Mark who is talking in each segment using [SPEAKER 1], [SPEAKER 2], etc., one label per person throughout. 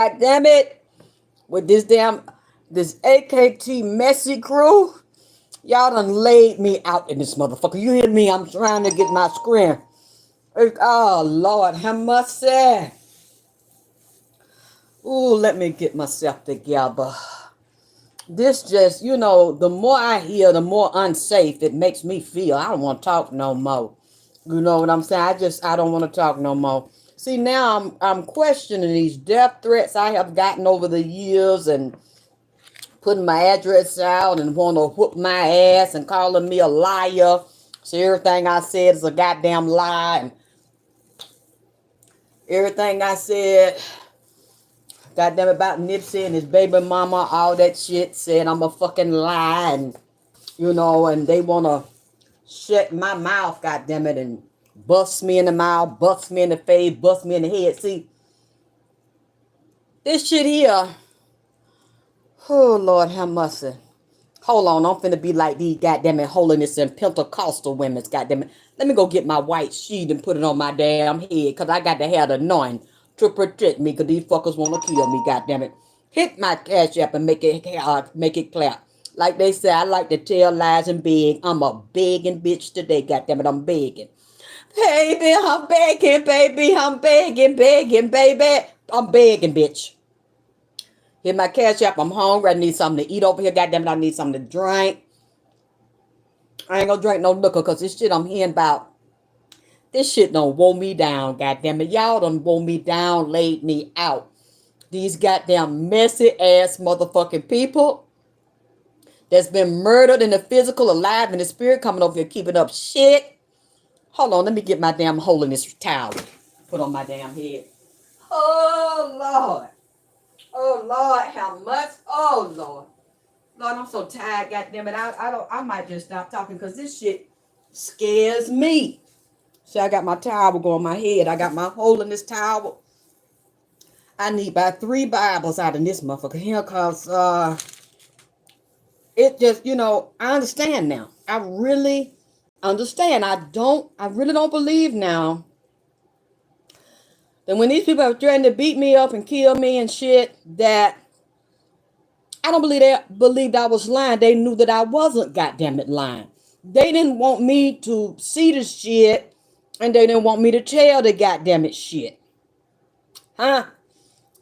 [SPEAKER 1] God damn it. With this AKT messy crew. Y'all done laid me out in this motherfucker. You hear me? I'm trying to get my screen. Oh, Lord, have mercy. Ooh, let me get myself together. This just, the more I hear, the more unsafe it makes me feel. I don't want to talk no more. You know what I'm saying? I don't want to talk no more. See, now I'm questioning these death threats I have gotten over the years and putting my address out and want to whoop my ass and calling me a liar. So everything I said is a goddamn lie. And everything I said, goddamn about Nipsey and his baby mama, all that shit said I'm a fucking lie. And, and they want to shut my mouth, goddamn it, and bust me in the mouth, bust me in the face, bust me in the head. See, this shit here, oh, Lord have mercy. Hold on, I'm finna be like these goddamn it holiness and Pentecostal women's goddamn it. Let me go get my white sheet and put it on my damn head, because I got to have the anointing to protect me, because these fuckers want to kill me, goddamn it. Hit my cash app and make it clap. Like they say, I like to tell lies and beg. I'm a begging bitch today, goddamn it, I'm begging. Baby, I'm begging, baby, I'm begging, baby. I'm begging, bitch. Hit my cash app. I'm hungry. I need something to eat over here. Goddamn it, I need something to drink. I ain't gonna drink no liquor because this shit I'm hearing about. This shit done woe me down. Goddamn it, y'all done woe me down, laid me out. These goddamn messy ass motherfucking people that's been murdered in the physical, alive in the spirit, coming over here keeping up shit. Hold on, let me get my damn holiness towel. Put on my damn head. Oh Lord. Oh Lord, how much? Oh Lord. Lord, I'm so tired, goddamn it. I might just stop talking because this shit scares me. See, I got my towel going on my head. I got my hole in this towel. I need about 3 Bibles out in this motherfucker here because it just, I understand now. I really understand. I really don't believe now that when these people are threatening to beat me up and kill me and shit, that I don't believe they believed I was lying. They knew that I wasn't goddamn it lying. They didn't want me to see the shit, and they didn't want me to tell the goddamn it shit. Huh?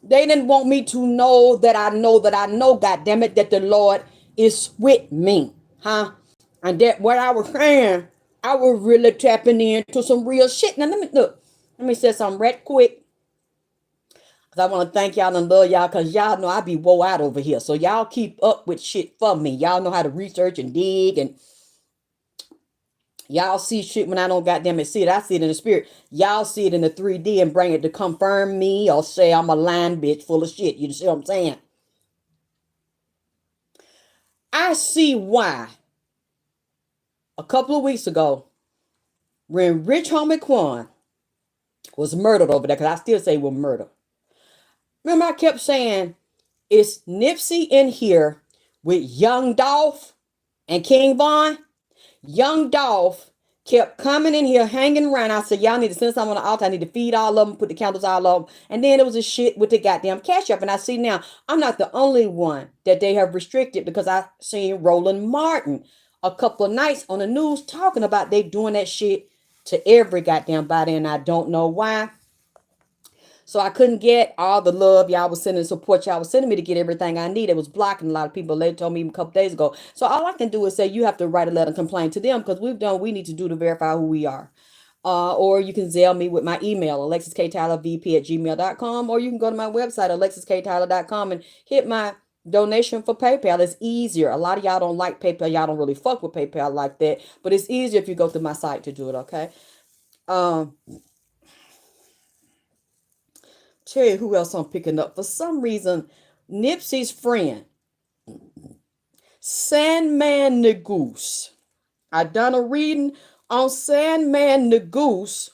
[SPEAKER 1] They didn't want me to know that I know that I know, goddamn it, that the Lord is with me. Huh? And that what I was saying, I was really tapping into some real shit. Now let me look. Let me say something right quick. Cause I want to thank y'all and love y'all, cause y'all know I be woe out over here. So y'all keep up with shit for me. Y'all know how to research and dig, and y'all see shit when I don't goddamn it see it. I see it in the spirit. Y'all see it in the 3D and bring it to confirm me or say I'm a lying bitch full of shit. You see what I'm saying? I see why a couple of weeks ago when Rich Homie Quan was murdered over there, cause I still say was murdered. Remember I kept saying, is Nipsey in here with Young Dolph and King Von? Young Dolph kept coming in here, hanging around. I said, y'all need to send something on the altar. I need to feed all of them, put the candles all of them. And then there was a shit with the goddamn cash up. And I see now, I'm not the only one that they have restricted, because I seen Roland Martin a couple of nights on the news talking about they doing that shit to every goddamn body. And I don't know why. So I couldn't get all the love y'all was sending, support y'all was sending me to get everything I need. It was blocking a lot of people. They told me a couple days ago. So all I can do is say you have to write a letter and complain to them, because we've done what we need to do to verify who we are. Or you can Zelle me with my email, alexisktaylervp@gmail.com, or you can go to my website, alexisktayler.com, and hit my donation for PayPal. It's easier. A lot of y'all don't like PayPal. Y'all don't really fuck with PayPal like that. But it's easier if you go through my site to do it, okay? Tell you who else I'm picking up. For some reason, Nipsey's friend, Sandman Negus. I done a reading on Sandman Negus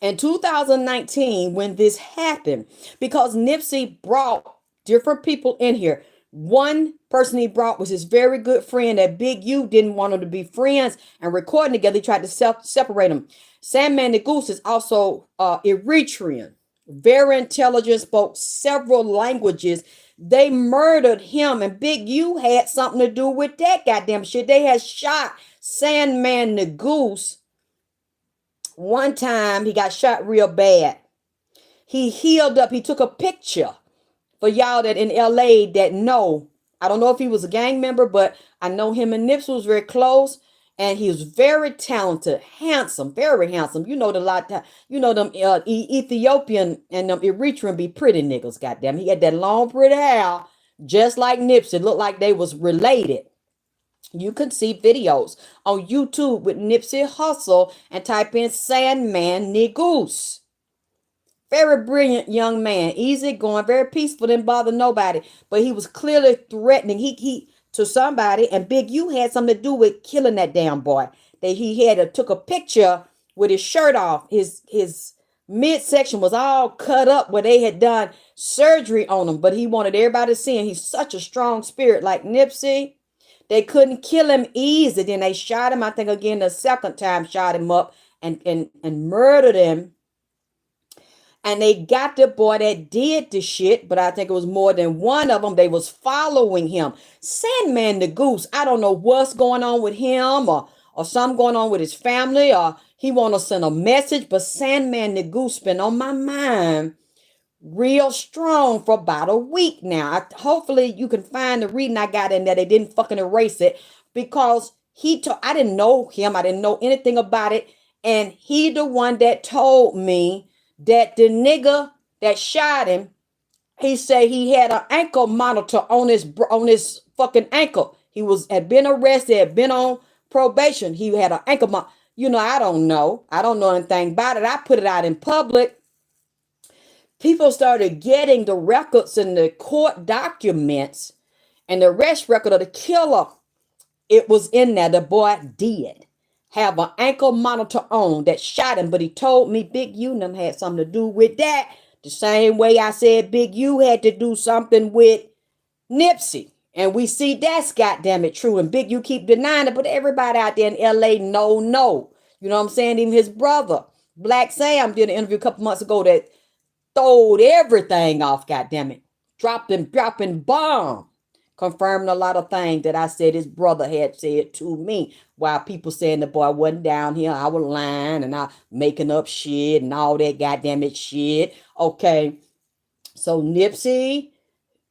[SPEAKER 1] in 2019 when this happened, because Nipsey brought different people in here. One person he brought was his very good friend that Big U didn't want them to be friends and recording together. He tried to separate them. Sandman Negus is also Eritrean. very intelligent, spoke several languages. They murdered him, and Big U had something to do with that goddamn shit. They had shot Sandman the Goose one time. He got shot real bad. He healed up. He took a picture for y'all that in LA that know. I don't know if he was a gang member, but I know him and Nipsey was very close. And he was very talented, handsome, very handsome. You know the lot, you know them Ethiopian and them Eritrean be pretty niggas. Goddamn, he had that long pretty hair, just like Nipsey. Looked like they was related. You can see videos on YouTube with Nipsey Hustle and type in Sandman Negus. Very brilliant young man, easy going, very peaceful, didn't bother nobody. But he was clearly threatening he to somebody, and Big U had something to do with killing that damn boy. That he had took a picture with his shirt off. His midsection was all cut up where they had done surgery on him, but he wanted everybody to see him. He's such a strong spirit, like Nipsey. They couldn't kill him easy. Then they shot him, I think again the second time, shot him up and murdered him. And they got the boy that did the shit, but I think it was more than one of them. They was following him. Sandman the Goose, I don't know what's going on with him or something going on with his family, or he want to send a message, but Sandman the Goose been on my mind real strong for about a week now. Hopefully you can find the reading I got in there. They didn't fucking erase it because I didn't know him. I didn't know anything about it. And he the one that told me that the nigga that shot him, he said he had an ankle monitor on his fucking ankle. He had been arrested, had been on probation. He had an ankle monitor. You know, I don't know. I don't know anything about it. I put it out in public. People started getting the records and the court documents and the arrest record of the killer. It was in there. The boy did have an ankle monitor on that shot him, but he told me Big U had something to do with that. The same way I said Big U had to do something with Nipsey. And we see that's goddamn it true. And Big U keep denying it, but everybody out there in LA know. You know what I'm saying? Even his brother, Black Sam, did an interview a couple months ago that throwed everything off, goddamn it. Dropping bomb. Confirming a lot of things that I said his brother had said to me. While people saying the boy wasn't down here, I was lying and I making up shit and all that goddamn it shit. Okay, so Nipsey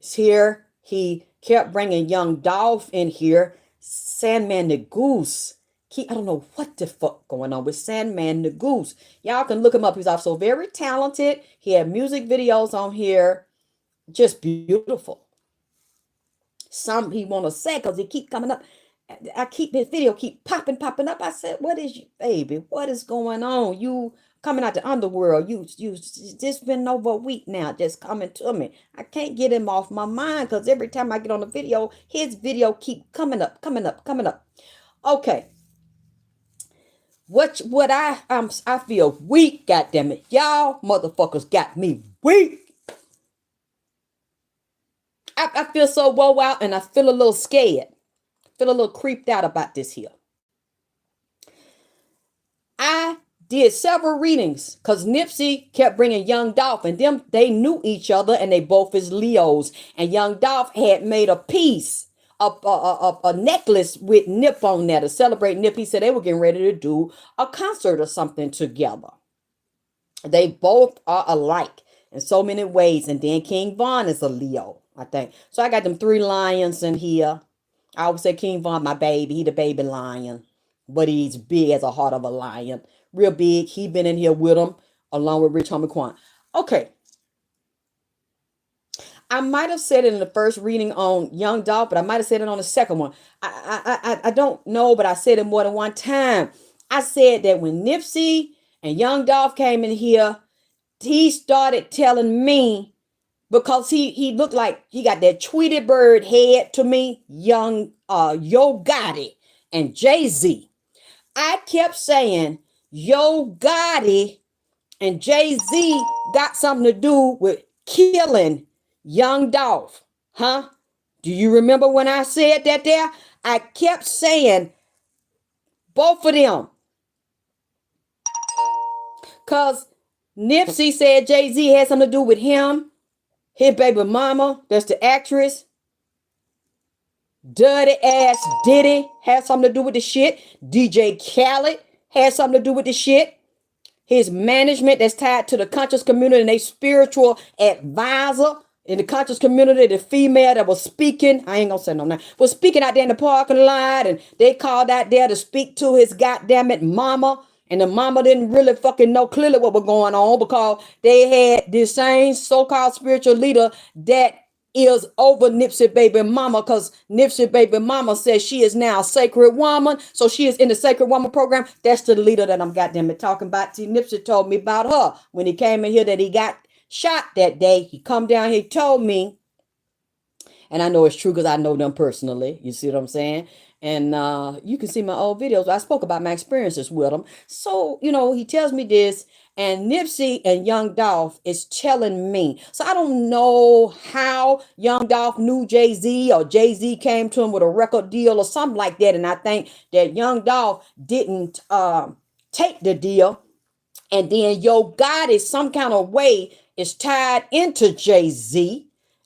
[SPEAKER 1] is here. He kept bringing young Dolph in here. Sandman the Goose. I don't know what the fuck going on with Sandman the Goose. Y'all can look him up. He's also very talented. He had music videos on here. Just beautiful. Some he want to say because he keep coming up. His video keep popping up. I said, what is you, baby? What is going on? You coming out the underworld. You just been over a week now just coming to me. I can't get him off my mind because every time I get on the video, his video keep coming up. Okay. What I feel weak, goddamn it. Y'all motherfuckers got me weak. I feel so woe out and I feel a little scared. Feel a little creeped out about this here. I did several readings because Nipsey kept bringing Young Dolph and them, they knew each other and they both is Leos. And Young Dolph had made a piece, a necklace with Nip on there to celebrate Nip. He said they were getting ready to do a concert or something together. They both are alike in so many ways. And then King Von is a Leo, I think. So I got them 3 lions in here. I always say King Von, my baby. He the baby lion. But he's big as a heart of a lion. Real big. He been in here with them along with Rich Homie Quan. Okay. I might have said it in the first reading on Young Dolph, but I might have said it on the second one. I don't know, but I said it more than one time. I said that when Nipsey and Young Dolph came in here, he started telling me, because he looked like he got that Tweety Bird head to me, young Yo Gotti and Jay-Z. I kept saying Yo Gotti and Jay-Z got something to do with killing Young Dolph. Huh? Do you remember when I said that there? I kept saying both of them. Because Nipsey said Jay-Z had something to do with him. His baby mama, that's the actress. Dirty ass Diddy had something to do with the shit. DJ Khaled had something to do with the shit. His management that's tied to the conscious community and a spiritual advisor in the conscious community, the female that was speaking, I ain't gonna say no name, was speaking out there in the parking lot, and they called out there to speak to his goddamn it mama. And the mama didn't really fucking know clearly what was going on because they had this same so-called spiritual leader that is over Nipsey baby mama, because Nipsey baby mama says she is now a sacred woman. So she is in the sacred woman program. That's the leader that I'm goddamn it talking about. See, Nipsey told me about her when he came in here that he got shot that day. He come down here, he told me, and I know it's true because I know them personally. You see what I'm saying? And you can see my old videos. I spoke about my experiences with him. So, he tells me this. And Nipsey and Young Dolph is telling me. So I don't know how Young Dolph knew Jay-Z, or Jay-Z came to him with a record deal or something like that. And I think that Young Dolph didn't take the deal. And then Yo Gotti, some kind of way, is tied into Jay-Z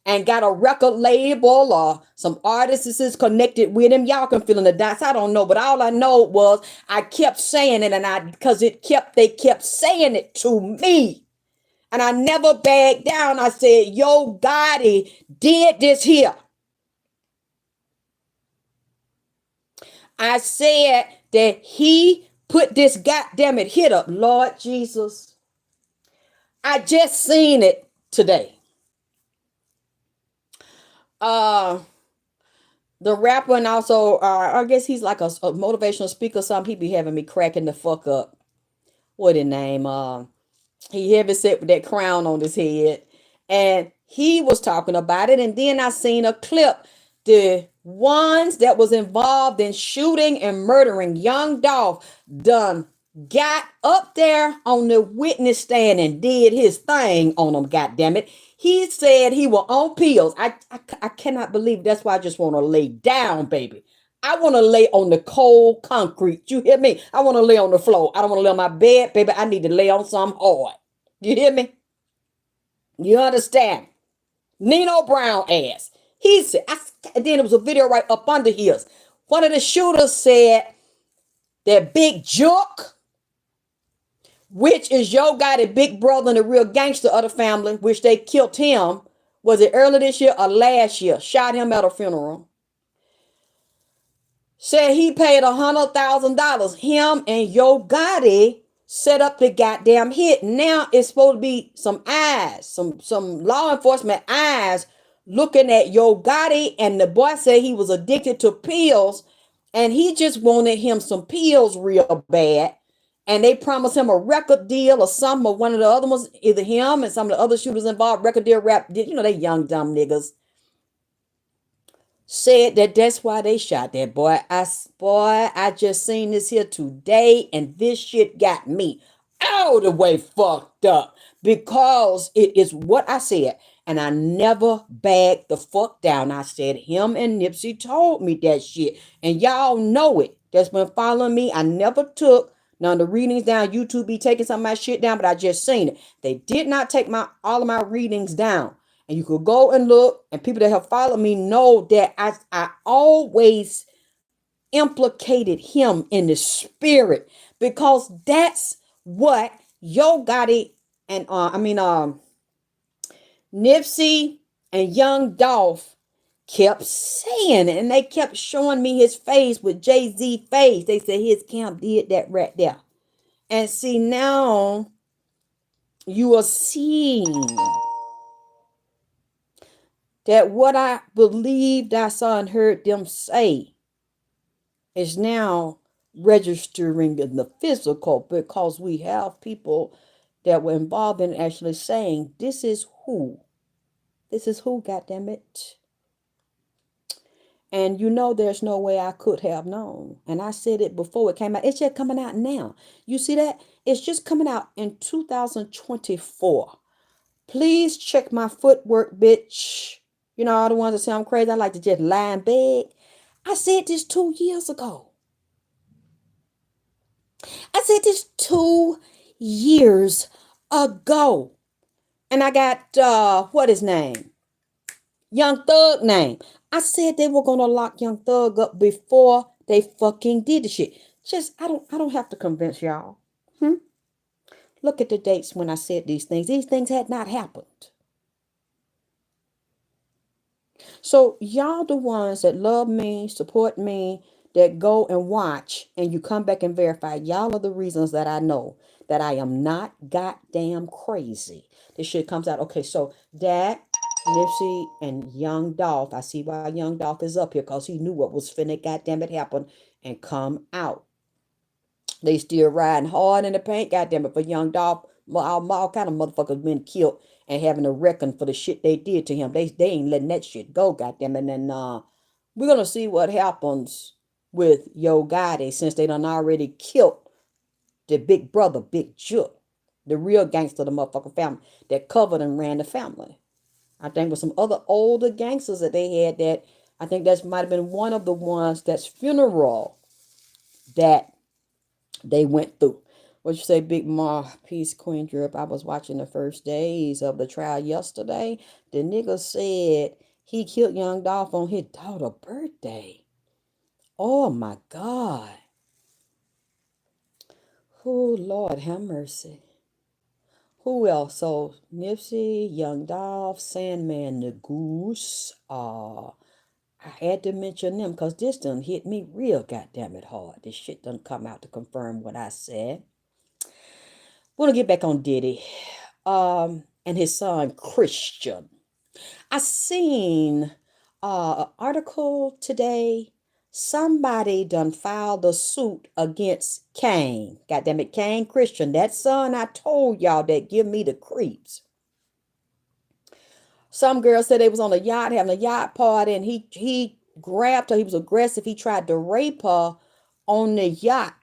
[SPEAKER 1] and got a record label or some artists is connected with him. Y'all can fill in the dots. I don't know. But all I know was I kept saying it, and because they kept saying it to me. And I never backed down. I said, Yo Gotti did this here. I said that he put this goddamn it hit up. Lord Jesus. I just seen it today. The rapper, and also I guess he's like a motivational speaker. Some people be having me cracking the fuck up. What his name? He heavy set with that crown on his head, and he was talking about it. And then I seen a clip. The ones that was involved in shooting and murdering Young Dolph done got up there on the witness stand and did his thing on them. Goddamn it. He said he was on pills. I cannot believe. That's why I just want to lay down, baby. I want to lay on the cold concrete. You hear me? I want to lay on the floor. I don't want to lay on my bed, baby. I need to lay on something hard. You hear me? You understand? Nino Brown ass. He said, then there was a video right up under his. One of the shooters said that Big Jook, which is Yo Gotti big brother and the real gangster of the family, which they killed him, was it early this year or last year? Shot him at a funeral. Said he paid $100,000. Him and Yo Gotti set up the goddamn hit. Now it's supposed to be some eyes, some law enforcement eyes looking at Yo Gotti, and the boy said he was addicted to pills, and he just wanted him some pills real bad. And they promised him a record deal or something, or one of the other ones, either him and some of the other shooters involved, record deal, rap, they young dumb niggas. Said that that's why they shot that boy. I just seen this here today, and this shit got me all the way fucked up, because it is what I said, and I never bagged the fuck down. I said him and Nipsey told me that shit, and y'all know it. That's been following me. I never took none of the readings down. YouTube be taking some of my shit down, but I just seen it. They did not take all of my readings down. And you could go and look, and people that have followed me know that I always implicated him in the spirit, because that's what Yo Gotti and Nipsey and Young Dolph kept saying, and they kept showing me his face with Jay-Z face. They said his camp did that right there. And see, now you are seeing that what I believed I saw and heard them say is now registering in the physical, because we have people that were involved in actually saying, this is who, goddamn it. And there's no way I could have known. And I said it before it came out. It's just coming out now. You see that? It's just coming out in 2024. Please check my footwork, bitch. All the ones that say I'm crazy, I like to just lie and beg. I said this 2 years ago. I said this 2 years ago. And I got, what his name? Young Thug name. I said they were gonna lock Young Thug up before they fucking did the shit. Just I don't have to convince y'all. Hmm? Look at the dates when I said these things. These things had not happened. So y'all the ones that love me, support me, that go and watch and you come back and verify. Y'all are the reasons that I know that I am not goddamn crazy. This shit comes out. Okay, so that Nipsey and Young Dolph. I see why Young Dolph is up here because he knew what was finna goddamn it happen and come out. They still riding hard in the paint, goddamn it, for Young Dolph. All kind of motherfuckers been killed and having to reckon for the shit they did to him. They ain't letting that shit go, goddamn it. And we're gonna see what happens with Yo Gotti since they done already killed the big brother, Big Jook, the real gangster of the motherfucking family that covered and ran the family. I think with some other older gangsters that they had that I think that might have been one of the ones that's funeral that they went through. What you say, Big Ma? Peace, Queen Drip. I was watching the first days of the trial yesterday. The nigga said he killed Young Dolph on his daughter's birthday. Oh my God. Oh Lord, have mercy. Who else? So Nipsey, Young Dolph, Sandman, negus. I had to mention them because this done hit me real goddamn it hard. This shit done come out to confirm what I said. Want to get back on Diddy, and his son Christian. I seen an article today. Somebody done filed a suit against Kane. Goddamn it, Kane Christian. That son I told y'all that give me the creeps. Some girl said they was on a yacht having a yacht party, and he grabbed her. He was aggressive. He tried to rape her on the yacht.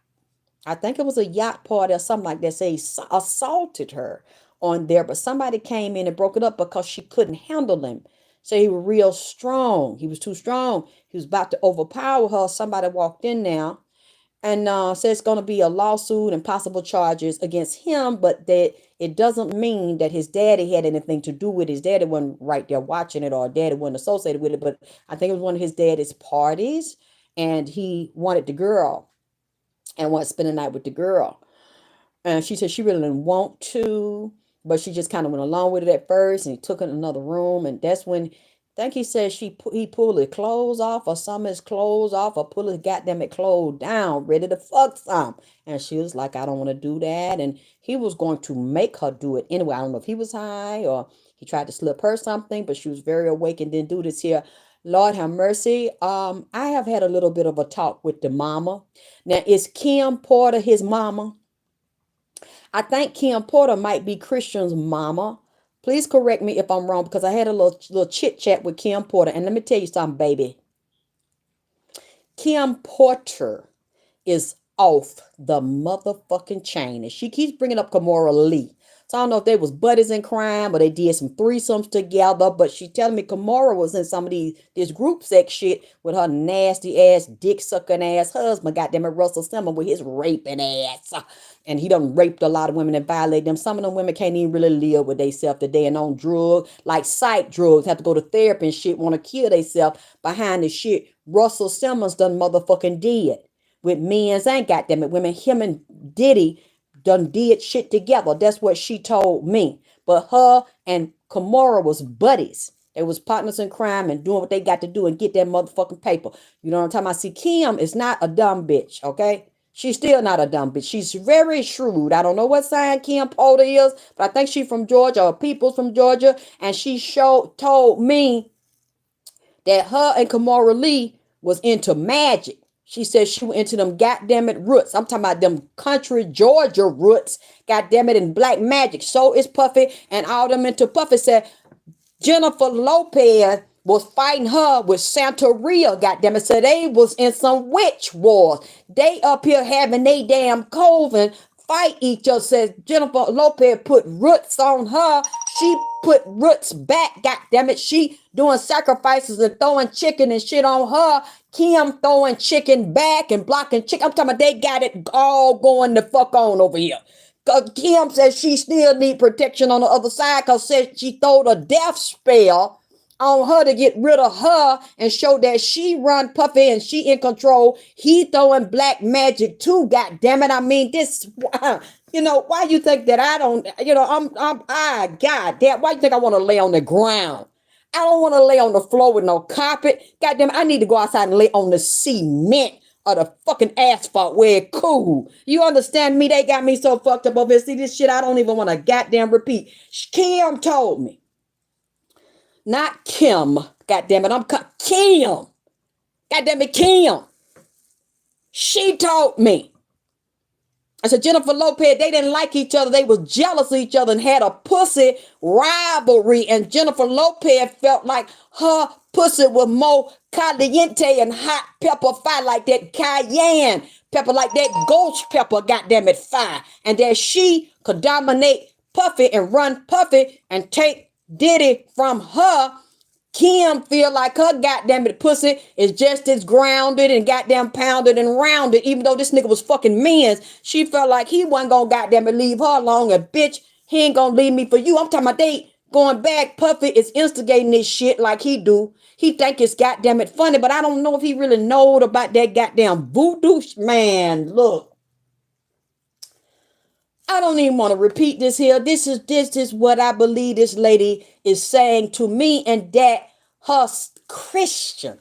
[SPEAKER 1] I think it was a yacht party or something like that. Say he assaulted her on there, but somebody came in and broke it up because she couldn't handle him. So he was real strong. He was too strong. He was about to overpower her. Somebody walked in now and said it's going to be a lawsuit and possible charges against him, but that it doesn't mean that his daddy had anything to do with it. His daddy wasn't right there watching it, or daddy wasn't associated with it, but I think it was one of his daddy's parties, and he wanted the girl and wanted to spend the night with the girl. And she said she really didn't want to, but she just kind of went along with it at first, and he took her in another room, and that's when I think he said he pulled his clothes off or some of his clothes off or pull his goddamn it clothes down, ready to fuck some. And she was like, I don't want to do that. And he was going to make her do it anyway. I don't know if he was high or he tried to slip her something, but she was very awake and didn't do this here. Lord have mercy. I have had a little bit of a talk with the mama. Now, is Kim Porter his mama? I think Kim Porter might be Christian's mama. Please correct me if I'm wrong because I had a little chit chat with Kim Porter. And let me tell you something, baby. Kim Porter is off the motherfucking chain. And she keeps bringing up Kamora Lee. So I don't know if they was buddies in crime or they did some threesomes together. But she telling me Kamora was in some of this group sex shit with her nasty ass, dick sucking ass husband. Goddamn it, Russell Simmons with his raping ass. And he done raped a lot of women and violated them. Some of them women can't even really live with themselves today and on drugs, like psych drugs, have to go to therapy and shit, want to kill themselves behind the shit Russell Simmons done motherfucking did with men's ain't goddamn it women. Him and Diddy done did shit together. That's what she told me. But her and Kamora was buddies. They was partners in crime and doing what they got to do and get that motherfucking paper. You know what I'm talking about? See, Kim is not a dumb bitch, okay? She's still not a dumb bitch. She's very shrewd. I don't know what sign Kim Porter is, but I think she's from Georgia or people's from Georgia. And she told me that her and Kamora Lee was into magic. She said she went into them goddamn it roots. I'm talking about them country Georgia roots. Goddamn it, and black magic. So is Puffy and all them into Puffy said Jennifer Lopez was fighting her with Santeria, goddamn it. So they was in some witch wars. They up here having they damn coven fight each other. Says Jennifer Lopez put roots on her. She put roots back, goddamn it. She doing sacrifices and throwing chicken and shit on her. Kim throwing chicken back and blocking chicken. I'm talking about they got it all going the fuck on over here. Kim says she still need protection on the other side because said she throwed a death spell on her to get rid of her and show that she run Puffy and she in control. He throwing black magic too. God damn it! I mean, this. Why you think that I don't? God damn. Why you think I want to lay on the ground? I don't want to lay on the floor with no carpet. God damn it! I need to go outside and lay on the cement or the fucking asphalt where it cool. You understand me? They got me so fucked up over here. See this shit? I don't even want to goddamn repeat. Kim told me. Not Kim. God damn it. Kim. God damn it, Kim. She told me. I said Jennifer Lopez, they didn't like each other. They was jealous of each other and had a pussy rivalry. And Jennifer Lopez felt like her pussy was more caliente and hot pepper fire, like that cayenne pepper, like that ghost pepper, goddamn it, fire. And that she could dominate Puffy and run Puffy and take Diddy from her. Kim feel like her goddamn it pussy is just as grounded and goddamn pounded and rounded, even though this nigga was fucking men's. She felt like he wasn't gonna goddamn it leave her alone. And bitch, he ain't gonna leave me for you. I'm talking about they going back. Puffy is instigating this shit like he do. He think it's goddamn it funny, but I don't know if he really knowed about that goddamn voodoo. Man, look. I don't even want to repeat this here. This is what I believe this lady is saying to me, and that her Christian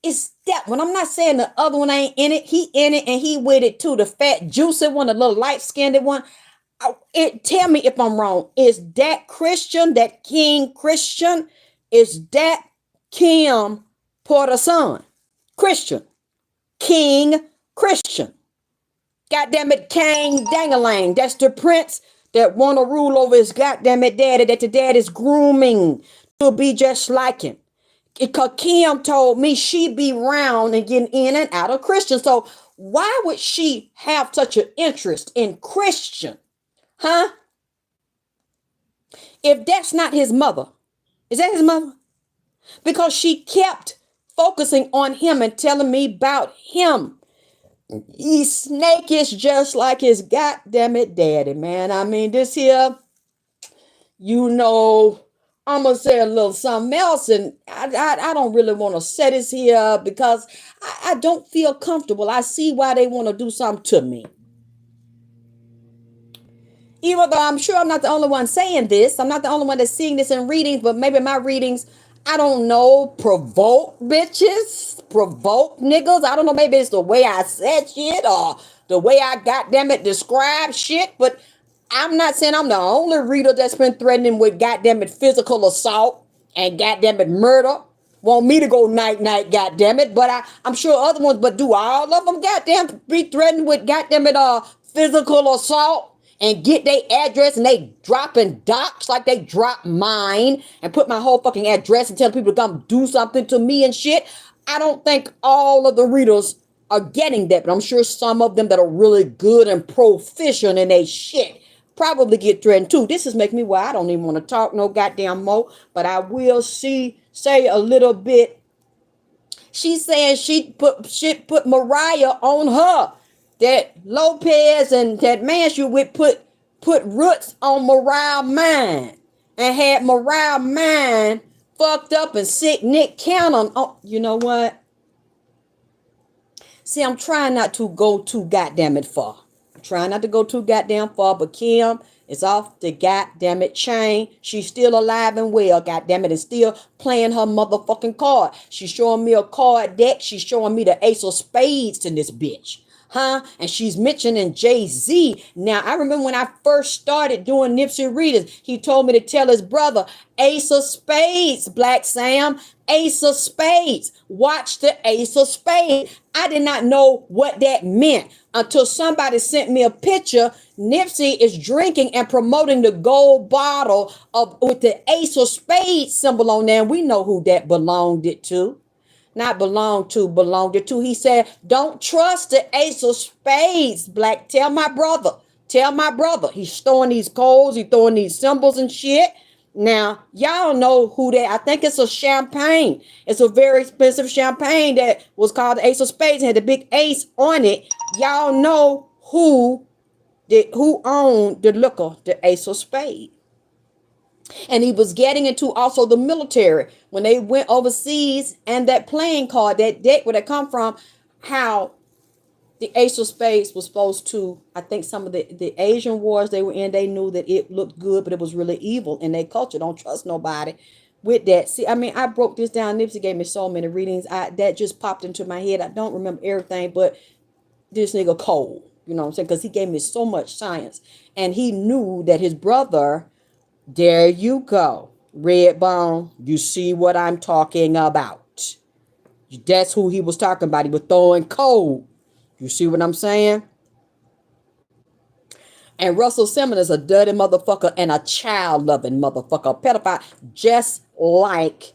[SPEAKER 1] is that one. I'm not saying the other one ain't in it. He in it and he with it too. The fat, juicy one, the little light-skinned one. Tell me if I'm wrong. Is that Christian, that King Christian? Is that Kim Porter's son? Christian. King Christian. Goddamn it, Kang Dangalang. That's the prince that want to rule over his goddamn it daddy, that the dad is grooming to be just like him. Because Kim told me she be round and getting in and out of Christian. So why would she have such an interest in Christian? Huh? If that's not his mother. Is that his mother? Because she kept focusing on him and telling me about him. He's snakish just like his goddamn it daddy, man. I mean, this here, I'm going to say a little something else, and I don't really want to say this here because I don't feel comfortable. I see why they want to do something to me. Even though I'm sure I'm not the only one saying this. I'm not the only one that's seeing this in readings, but maybe my readings, I don't know, provoke bitches, provoke niggas. I don't know, maybe it's the way I said shit or the way I goddamn it described shit, but I'm not saying I'm the only reader that's been threatening with goddamn it physical assault and goddamn it murder. Want me to go night-night, goddamn it, but I'm sure other ones, but do all of them goddamn be threatened with goddamn it physical assault? And get their address and they dropping docs like they dropped mine and put my whole fucking address and tell people to come do something to me and shit. I don't think all of the readers are getting that, but I'm sure some of them that are really good and proficient in they shit probably get threatened too. This is making me why I don't even want to talk no goddamn more, but I will say a little bit. She's saying she put Mariah on her. That Lopez and that man she with put roots on Mariah mind and had Mariah mind fucked up and sick Nick Cannon. Oh, you know what? See, I'm trying not to go too goddamn it far. I'm trying not to go too goddamn far, but Kim is off the goddamn it chain. She's still alive and well, goddamn it, and still playing her motherfucking card. She's showing me a card deck. She's showing me the ace of spades in this bitch. Huh? And she's mentioning Jay-Z. Now, I remember when I first started doing Nipsey readings, he told me to tell his brother, Ace of Spades, Black Sam, Ace of Spades. Watch the Ace of Spades. I did not know what that meant until somebody sent me a picture. Nipsey is drinking and promoting the gold bottle with the Ace of Spades symbol on there. And we know who that belonged it to. Not belonged it to. He said, don't trust the Ace of Spades, Black. Tell my brother. He's throwing these codes. He's throwing these symbols and shit. Now, y'all know who that. I think it's a champagne. It's a very expensive champagne that was called the Ace of Spades. It had the big ace on it. Y'all know who who owned the liquor, the Ace of Spades. And he was getting into also the military when they went overseas, and that playing card, that deck where they come from, how the Ace of Spades was supposed to, I think some of the Asian wars they were in, they knew that it looked good, but it was really evil in their culture. Don't trust nobody with that. See, I mean, I broke this down. Nipsey gave me so many readings. That just popped into my head. I don't remember everything, but this nigga cold. You know what I'm saying? Because he gave me so much science. And he knew that his brother, there you go, Redbone, you see what I'm talking about. That's who he was talking about. He was throwing cold. You see what I'm saying? And Russell Simmons is a dirty motherfucker and a child-loving motherfucker, a pedophile, just like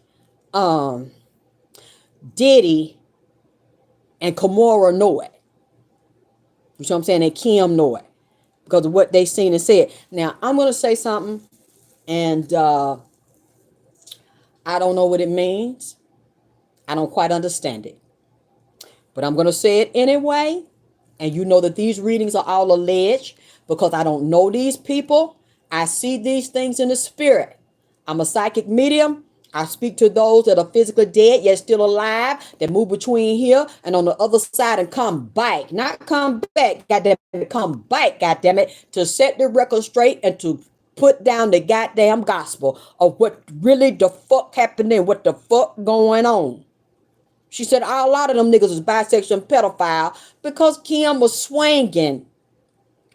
[SPEAKER 1] Diddy and Kimora know it. You see what I'm saying? And Kim know it because of what they seen and said. Now, I'm going to say something, and I don't know what it means. I don't quite understand it. But I'm going to say it anyway. And you know that these readings are all alleged because I don't know these people. I see these things in the spirit. I'm a psychic medium. I speak to those that are physically dead yet still alive, that move between here and on the other side and come back. Not come back, goddamn it, come back, goddamn it, to set the record straight and to put down the goddamn gospel of what really the fuck happening, what the fuck going on. She said a lot of them niggas was bisexual and pedophile because Kim was swinging.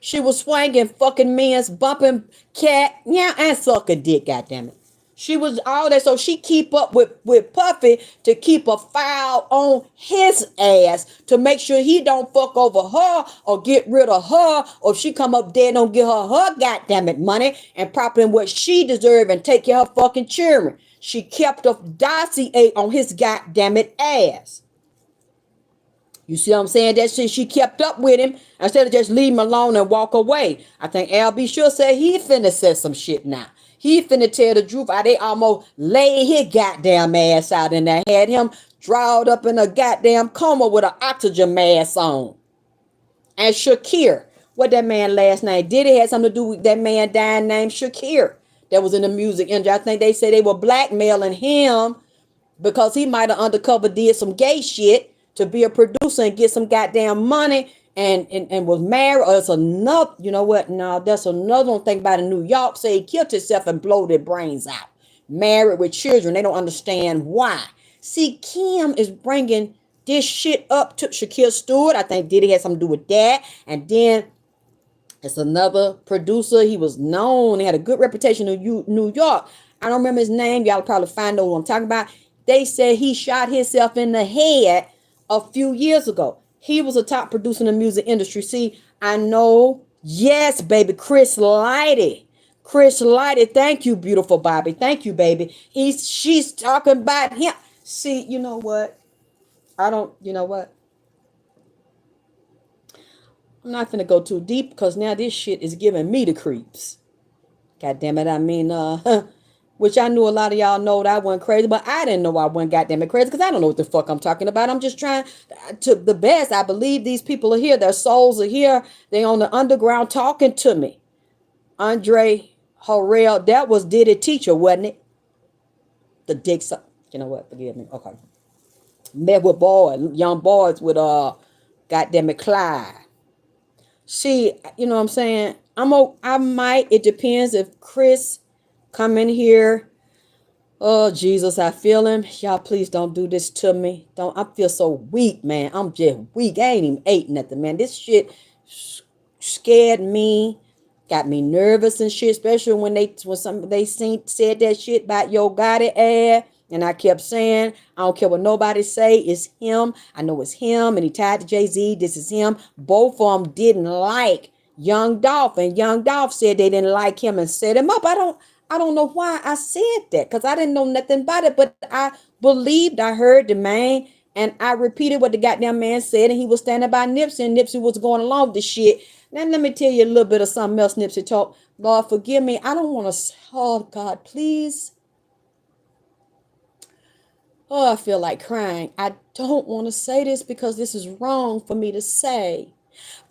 [SPEAKER 1] She was swinging fucking men's, bumping cat, yeah, and sucker dick, goddammit. She was all that, so she keep up with Puffy to keep a file on his ass to make sure he don't fuck over her or get rid of her, or if she come up dead, don't give her goddammit money and property what she deserve and take care of her fucking children. She kept a dossier on his goddammit ass. You see what I'm saying? That shit, she kept up with him instead of just leave him alone and walk away. I think LB sure said he finna say some shit now. He finna tell the truth. How they almost laid his goddamn ass out in there. Had him drawed up in a goddamn coma with an oxygen mask on. And Shakir, what that man last name? Did it have something to do with that man dying named Shakir? That was in the music industry. I think they said they were blackmailing him because he might have undercover did some gay shit to be a producer and get some goddamn money and was married. Or it's another, you know what? No, that's another one thing about in New York. Say he killed himself and blow their brains out. Married with children. They don't understand why. See, Kim is bringing this shit up to Shakir Stewart. I think Diddy had something to do with that. And then it's another producer. He was known. He had a good reputation in New York. I don't remember his name. Y'all probably find out what I'm talking about. They said he shot himself in the head a few years ago. He was a top producer in the music industry. See, I know. Yes, baby. Chris Lighty. Chris Lighty. Thank you, beautiful Bobby. Thank you, baby. She's talking about him. See, you know what? You know what? I'm not gonna go too deep because now this shit is giving me the creeps. God damn it. I mean, which I knew a lot of y'all know that I wasn't crazy, but I didn't know I wasn't goddamn it crazy because I don't know what the fuck I'm talking about. I'm just trying to the best. I believe these people are here. Their souls are here. They on the underground talking to me. Andre Harrell, that was Diddy teacher, wasn't it? The dick suck. You know what? Forgive me. Okay. Met with boys, young boys with goddamn it, Clyde. See, you know what I'm saying? I might, it depends if Chris come in here. Oh, Jesus, I feel him. Y'all, please don't do this to me. Don't, I feel so weak, man. I'm just weak. I ain't even ate nothing, man. This shit scared me, got me nervous and shit, especially when they said that shit about Yo Gotti ass. And I kept saying, I don't care what nobody say, it's him. I know it's him, and he tied to Jay-Z. This is him. Both of them didn't like Young Dolph, and Young Dolph said they didn't like him and set him up. I don't know why I said that, because I didn't know nothing about it, but I believed I heard the man, and I repeated what the goddamn man said, and he was standing by Nipsey, and Nipsey was going along with the shit. Now let me tell you a little bit of something else Nipsey talked. Lord, forgive me. I don't want to, oh God, please. Oh, I feel like crying. I don't want to say this because this is wrong for me to say.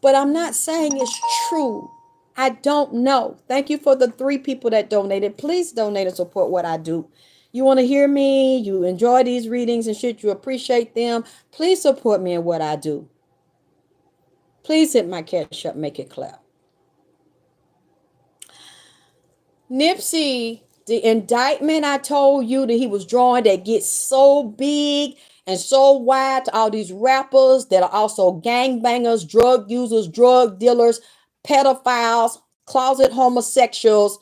[SPEAKER 1] But I'm not saying it's true. I don't know. Thank you for the 3 people that donated. Please donate and support what I do. You want to hear me? You enjoy these readings and shit. You appreciate them. Please support me in what I do. Please hit my cash up. Make it clap. Nipsey, the indictment I told you that he was drawing that gets so big and so wide to all these rappers that are also gangbangers, drug users, drug dealers, pedophiles, closet homosexuals,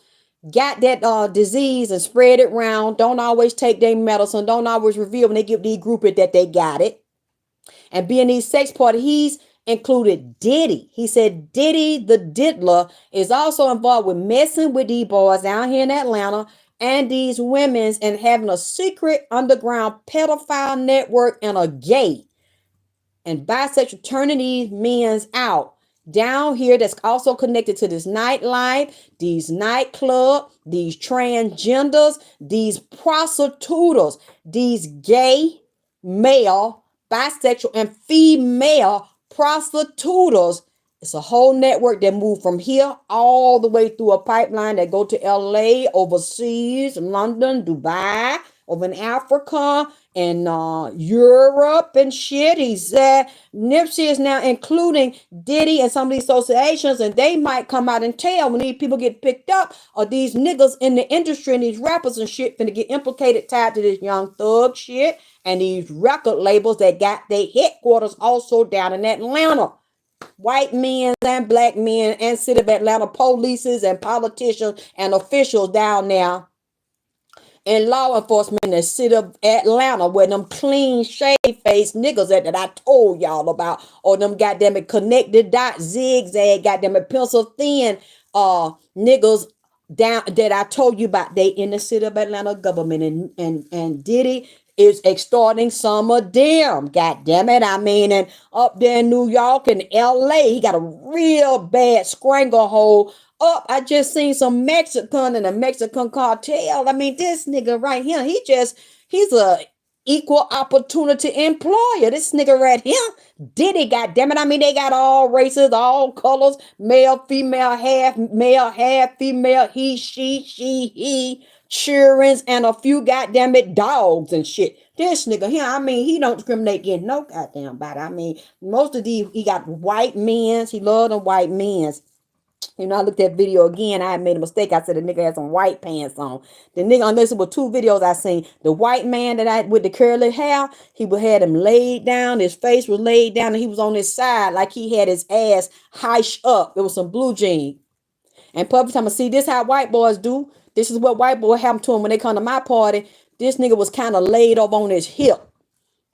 [SPEAKER 1] got that disease and spread it around, don't always take their medicine, don't always reveal when they give these groupers that they got it. And being these sex parties, he's included Diddy. He said Diddy the diddler is also involved with messing with these boys down here in Atlanta and these women's and having a secret underground pedophile network and a gay and bisexual turning these men's out down here that's also connected to this nightlife, these nightclub, these transgenders, these prostitutes, these gay, male, bisexual, and female prostitutes. It's a whole network that moved from here all the way through a pipeline that go to LA, overseas, London, Dubai, over in Africa, and Europe and shit. He said Nipsey is now including Diddy and some of these associations, and they might come out and tell when these people get picked up, or these niggas in the industry and these rappers and shit finna get implicated, tied to this Young Thug shit, and these record labels that got their headquarters also down in Atlanta. White men and black men and city of Atlanta polices and politicians and officials down there and law enforcement in the city of Atlanta where them clean shave face niggas at that I told y'all about, or them goddamn it connected dot zigzag goddamn it pencil thin niggas down that I told you about. They in the city of Atlanta government, and Diddy is extorting some of them. God damn it. I mean, and up there in New York and LA, he got a real bad stranglehold up. I just seen some Mexican and a Mexican cartel. I mean, this nigga right here, he's a equal opportunity employer. This nigga right here, Diddy, goddamn it. I mean, they got all races, all colors, male, female, half female, he, she, he, children's, and a few goddamn it dogs and shit. This nigga here, I mean, he don't discriminate against no goddamn body. I mean, most of these, he got white men's. He love them white men's. You know, I looked at video again. I had made a mistake. I said the nigga had some white pants on. The nigga, unless it was 2 videos I seen, the white man that I with the curly hair, he would had him laid down. His face was laid down, and he was on his side like he had his ass hiked up. It was some blue jeans. And public time, I see this how white boys do. This is what white boy happen to him when they come to my party. This nigga was kind of laid up on his hip.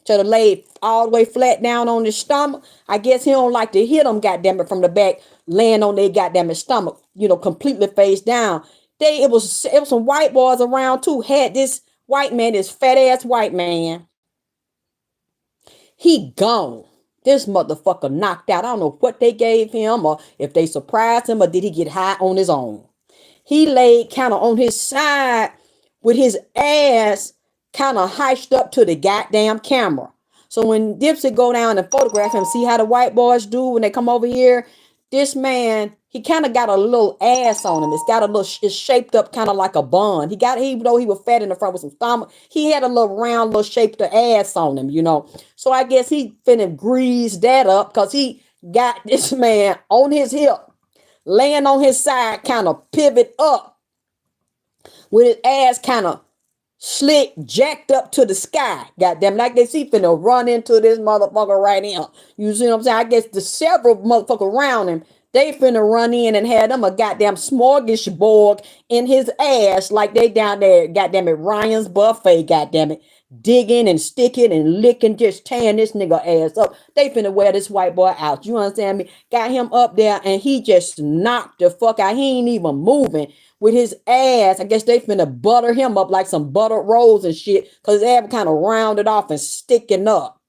[SPEAKER 1] To the laid all the way flat down on his stomach. I guess he don't like to hit them, goddamn it, from the back, laying on their goddamn stomach, you know, completely face down. It was some white boys around too. Had this white man, this fat ass white man. He gone. This motherfucker knocked out. I don't know what they gave him or if they surprised him or did he get high on his own. He laid kind of on his side with his ass kind of hiked up to the goddamn camera. So when Nipsey go down and photograph him, see how the white boys do when they come over here? This man, he kind of got a little ass on him. It's shaped up kind of like a bun. Even though he was fat in the front with some stomach, he had a little round, little shaped ass on him, you know. So I guess he finna grease that up because he got this man on his hip, laying on his side, kind of pivot up with his ass kind of slick, jacked up to the sky. Goddamn, like they see finna run into this motherfucker right here. You see what I'm saying? I guess the several motherfuckers around him, they finna run in and have them a goddamn smorgasbord in his ass like they down there, goddamn it, Ryan's buffet, goddamn it, digging and sticking and licking, just tearing this nigga ass up. They finna wear this white boy out. You understand me? Got him up there and he just knocked the fuck out. He ain't even moving. With his ass, I guess they finna butter him up like some buttered rolls and shit, because his ass kind of rounded off and sticking up.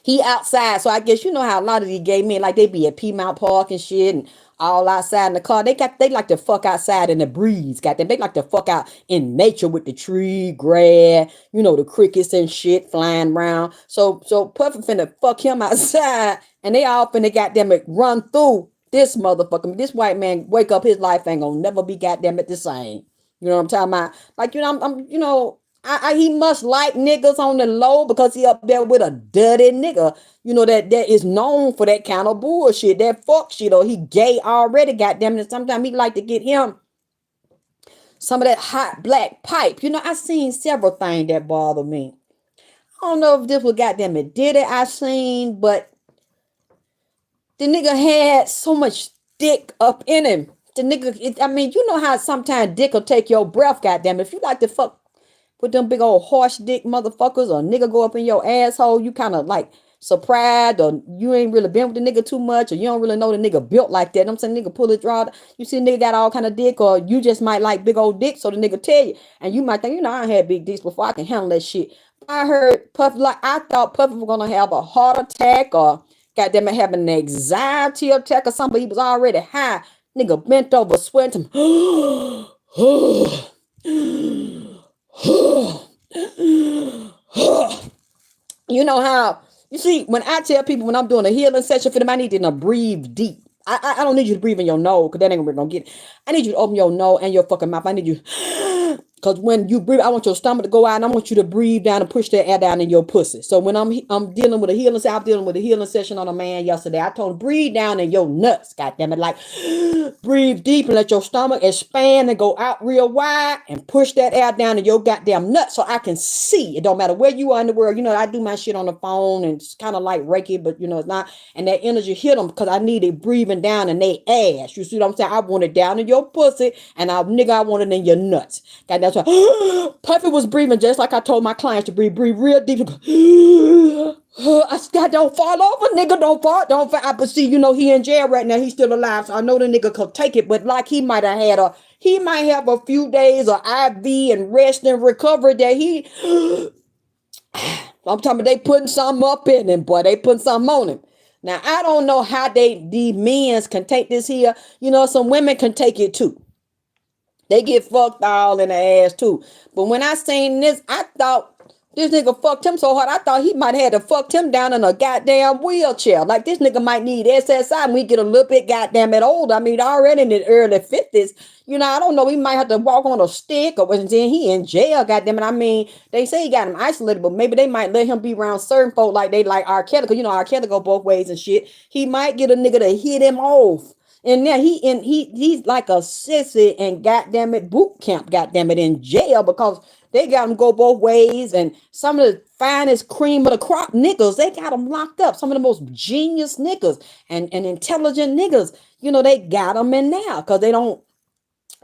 [SPEAKER 1] He outside, so I guess you know how a lot of these gay men, like they be at Piedmont Park and shit, and all outside in the car. They like to fuck outside in the breeze. Goddamn, they like to fuck out in nature with the tree, grass, the crickets and shit flying around. So Puffy finna fuck him outside, and they all finna goddamn it run through this motherfucker. This white man wake up, his life ain't gonna never be goddamn it the same. You know what I'm talking about? Like, he must like niggas on the low because he up there with a dirty nigga, that is known for that kind of bullshit, that fuck shit, or he gay already, goddamn it. Sometimes he like to get him some of that hot black pipe. I seen several things that bother me. I don't know if this was goddamn it did it I seen, but the nigga had so much dick up in him. The nigga, you know how sometimes dick will take your breath, goddamn. If you like to fuck with them big old horse dick motherfuckers, or nigga go up in your asshole, you kind of like surprised, or you ain't really been with the nigga too much, or you don't really know the nigga built like that. I'm saying nigga pull it, draw. You see nigga got all kind of dick, or you just might like big old dick, so the nigga tell you, and you might think, I had big dicks before, I can handle that shit. I heard Puffy, like I thought Puffy was gonna have a heart attack, or goddamn it having an anxiety attack or something. He was already high. Nigga bent over, sweating. You know how, you see, when I tell people when I'm doing a healing session for them, I need you to breathe deep. I don't need you to breathe in your nose, because that ain't really gonna get it. I need you to open your nose and your fucking mouth. I need you, because when you breathe, I want your stomach to go out, and I want you to breathe down and push that air down in your pussy. So when I'm dealing with a healing session, I was dealing with a healing session on a man yesterday. I told him, breathe down in your nuts, goddammit, like breathe deep and let your stomach expand and go out real wide, and push that air down in your goddamn nuts so I can see. It don't matter where you are in the world. I do my shit on the phone, and it's kind of like Reiki, but it's not. And that energy hit them because I needed breathing down in their ass. You see what I'm saying? I want it down in your pussy, and I want it in your nuts. God, that's why Puffy was breathing just like I told my clients to breathe. Breathe real deep. I said, don't fall over, nigga. Don't fall. But see, he in jail right now. He's still alive, so I know the nigga could take it. But like he might have a few days of IV and rest and recovery that he. I'm talking about they putting something up in him, boy. They putting something on him. Now I don't know how these men can take this here. Some women can take it too. They get fucked all in the ass too. But when I seen this, I thought this nigga fucked him so hard, I thought he might have to fucked him down in a goddamn wheelchair. Like this nigga might need SSI when we get a little bit goddamn it older. Already in the early 50s. I don't know. He might have to walk on a stick, or then he in jail, goddamn it. They say he got him isolated, but maybe they might let him be around certain folk like they like R. Kelly, because R. Kelly go both ways and shit. He might get a nigga to hit him off. And now he's like a sissy and goddamn it boot camp, goddamn it, in jail, because they got him go both ways. And some of the finest cream of the crop niggas, they got them locked up. Some of the most genius niggas and intelligent niggas, they got them in there because they don't,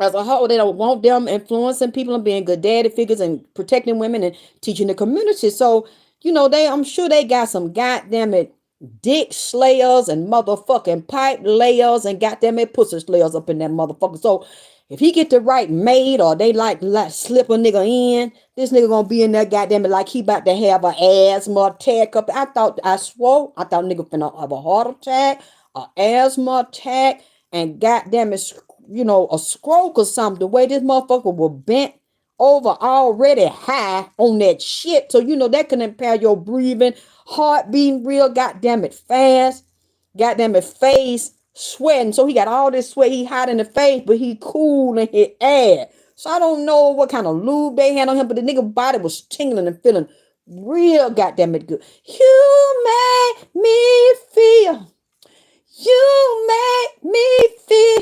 [SPEAKER 1] as a whole, they don't want them influencing people and being good daddy figures and protecting women and teaching the community. So, I'm sure they got some goddamn it dick slayers and motherfucking pipe layers and goddamn it pussy slayers up in that motherfucker. So if he get the right maid, or they like slip a nigga in, this nigga gonna be in there goddamn it like he about to have an asthma attack up. I thought nigga finna have a heart attack, an asthma attack, and goddamn it, a stroke or something. The way this motherfucker was bent over already high on that shit. So, that can impair your breathing, heart beating real goddamn it fast, goddamn it face sweating. So he got all this sweat. He hot in the face, but he cool in his ass. So I don't know what kind of lube they had on him, but the nigga body was tingling and feeling real goddamn it good. You make me feel. You make me feel.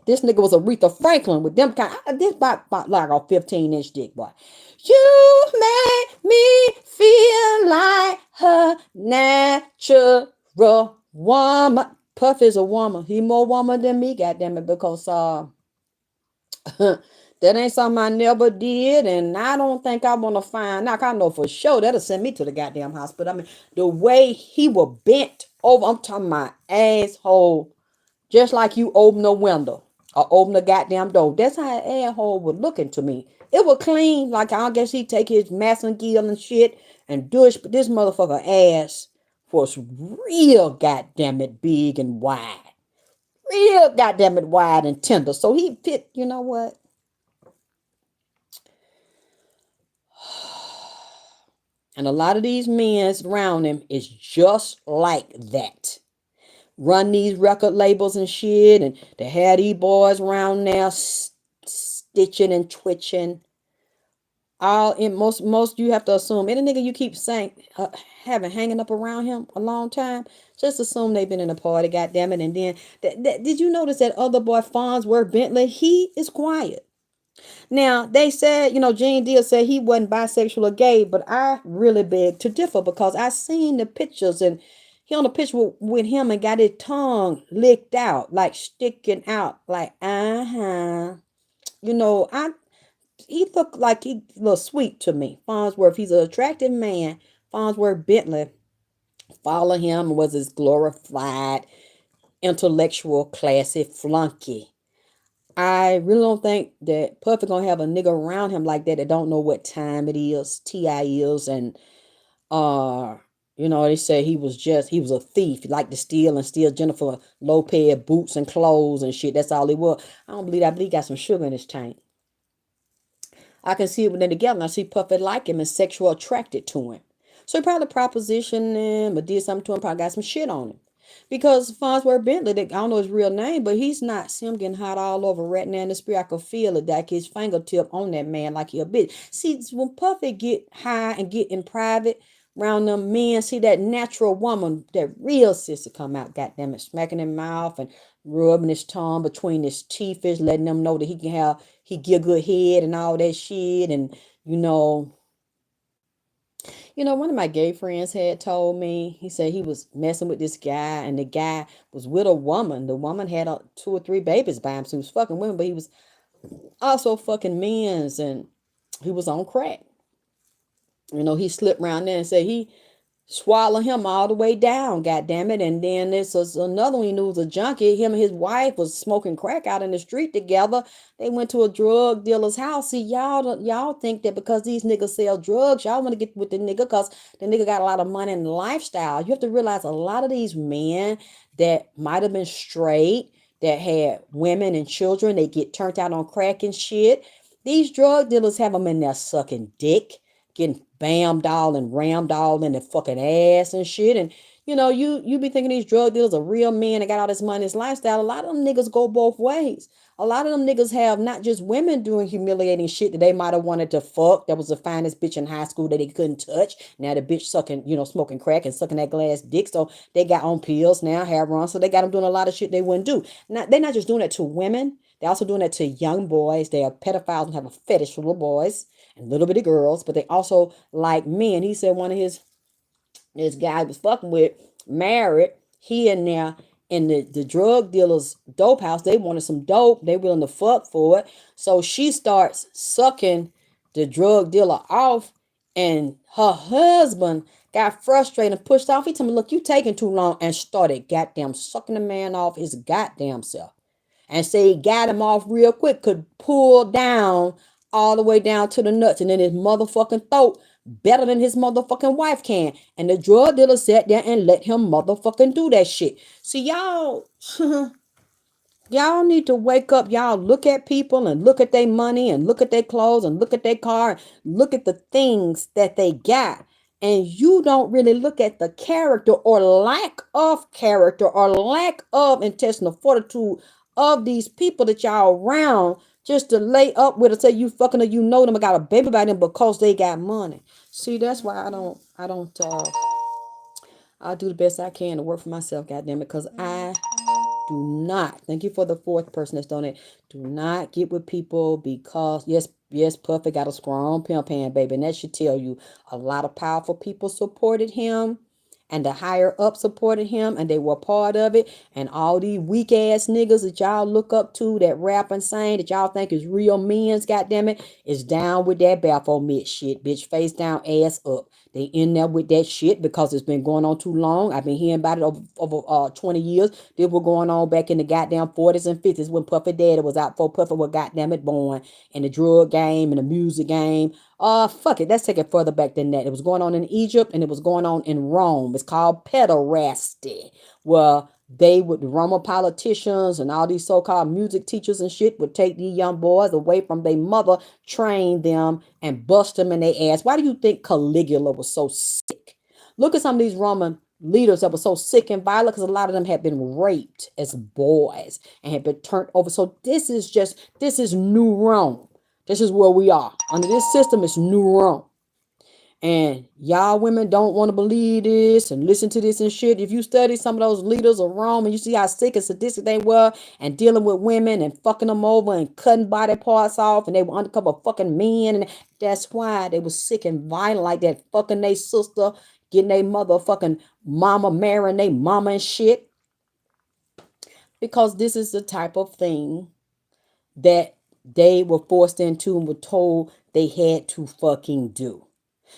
[SPEAKER 1] This nigga was Aretha Franklin with them kind. This about like a 15-inch dick, boy. You make me feel like her natural woman. Puff is a woman. He more woman than me, goddammit, because that ain't something I never did, and I don't think I want to find out. I know for sure that'll send me to the goddamn hospital. The way he was bent over, I'm talking my asshole, just like you open a window or open a goddamn door. That's how an asshole was looking to me. It was clean, like I guess he'd take his massagill and shit and douche, but this motherfucker ass was real goddamn it big and wide. real goddamn it wide and tender. So he fit, you know what? And a lot of these men around him is just like that. Run these record labels and shit, and they had these boys around now stitching and twitching. All in most you have to assume any nigga you keep saying having hanging up around him a long time, just assume they've been in a party, goddamn it. And then did you notice that other boy Farnsworth Bentley? He is quiet. Now, they said, Gene Deal said he wasn't bisexual or gay, but I really beg to differ because I seen the pictures and he on a picture with him and got his tongue licked out, like sticking out, like, I he looked like he looked sweet to me. Farnsworth, he's an attractive man. Farnsworth Bentley, follow him, was his glorified, intellectual, classy flunky. I really don't think that Puffy gonna have a nigga around him like that don't know what time it is, T.I. is, and uh, they say he was a thief. He liked to steal and steal Jennifer Lopez boots and clothes and shit. That's all he was. I don't believe that. I believe he got some sugar in his tank. I can see it when they're together. And I see Puffy like him and sexual attracted to him. So he probably propositioned him or did something to him, probably got some shit on him. Because Farnsworth Bentley, I don't know his real name, but he's not. See him getting hot all over right now in the spirit. I could feel it, like his fingertip on that man like he a bitch. See, when Puffy get high and get in private around them men, see that natural woman, that real sister come out, goddamn it, smacking his mouth and rubbing his tongue between his teeth, letting them know that he give good head and all that shit. And, one of my gay friends had told me, he said he was messing with this guy and the guy was with a woman. The woman had 2 or 3 babies by him. So he was fucking women, but he was also fucking men's and he was on crack. He slipped around there and said he swallow him all the way down, goddamn it. And then this was another one. He knew was a junkie. Him and his wife was smoking crack out in the street together. They went to a drug dealer's house. See, y'all think that because these niggas sell drugs, y'all want to get with the nigga because the nigga got a lot of money and lifestyle. You have to realize a lot of these men that might have been straight, that had women and children, they get turned out on crack and shit. These drug dealers have them in there sucking dick, getting bammed all and rammed all in the fucking ass and shit. And you be thinking these drug dealers are real men that got all this money, this lifestyle. A lot of them niggas go both ways. A lot of them niggas have not just women doing humiliating shit that they might have wanted to fuck. That was the finest bitch in high school that they couldn't touch. Now the bitch sucking, smoking crack and sucking that glass dick. So they got on pills now, hair run. So they got them doing a lot of shit they wouldn't do. Now they're not just doing that to women. They're also doing that to young boys. They are pedophiles and have a fetish for little boys and little bitty girls, but they also like men. He said one of this guy was fucking with, married, he in there in the drug dealer's dope house. They wanted some dope. They willing to fuck for it. So she starts sucking the drug dealer off, and her husband got frustrated and pushed off. He told me, look, you taking too long, and started goddamn sucking the man off his goddamn self. And say he got him off real quick, could pull down all the way down to the nuts and in his motherfucking throat better than his motherfucking wife can. And the drug dealer sat there and let him motherfucking do that shit. See, y'all, y'all need to wake up. Y'all look at people and look at their money and look at their clothes and look at their car and look at the things that they got. And you don't really look at the character or lack of character or lack of intestinal fortitude of these people that y'all around just to lay up with or say you fucking or them and got a baby by them because they got money. See, that's why I'll do the best I can to work for myself, goddamn it, because I do not, thank you for the 4th person that's doing it, do not get with people because, yes, Puffy got a strong pimp hand, baby, and that should tell you a lot of powerful people supported him. And the higher up supported him and they were part of it. And all these weak ass niggas that y'all look up to that rap and sing that y'all think is real men's, goddammit, is down with that Baphomet shit. Bitch, face down, ass up. They in there with that shit because it's been going on too long. I've been hearing about it over 20 years. This was going on back in the goddamn 40s and 50s when Puffy Daddy was out for Puffy was goddamn it born. In the drug game and the music game. Fuck it. Let's take it further back than that. It was going on in Egypt and it was going on in Rome. It's called pederasty. Well, They would, the Roma politicians and all these so-called music teachers and shit would take these young boys away from their mother, train them, and bust them in their ass. Why do you think Caligula was so sick? Look at some of these Roman leaders that were so sick and violent because a lot of them had been raped as boys and had been turned over. So this is new Rome. This is where we are. Under this system, it's new Rome. And y'all women don't want to believe this and listen to this and shit. If you study some of those leaders of Rome and you see how sick and sadistic they were and dealing with women and fucking them over and cutting body parts off and they were undercover fucking men, and that's why they were sick and violent like that, fucking their sister, getting their motherfucking mama, marrying their mama and shit. Because this is the type of thing that they were forced into and were told they had to fucking do.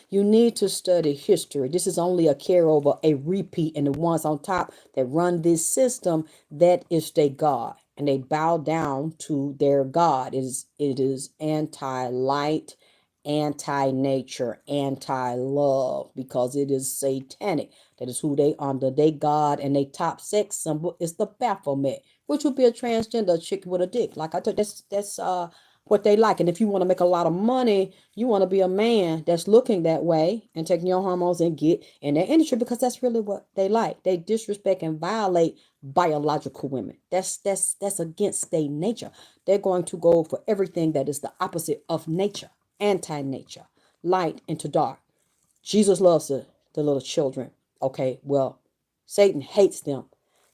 [SPEAKER 1] You need to study history. This is only a carryover, a repeat, and the ones on top that run this system, that is their God. And they bow down to their God. It is anti-light, anti-nature, anti-love, because it is satanic. That is who they under. They God, and they top sex symbol is the Baphomet, which would be a transgender chick with a dick. Like I told, that's what they like. And if you want to make a lot of money, you want to be a man that's looking that way and taking your hormones and get in their industry, because that's really what they like. They disrespect and violate biological women. That's against their nature. They're going to go for everything that is the opposite of nature, anti-nature, light into dark. Jesus loves the little children. Okay, well, Satan hates them.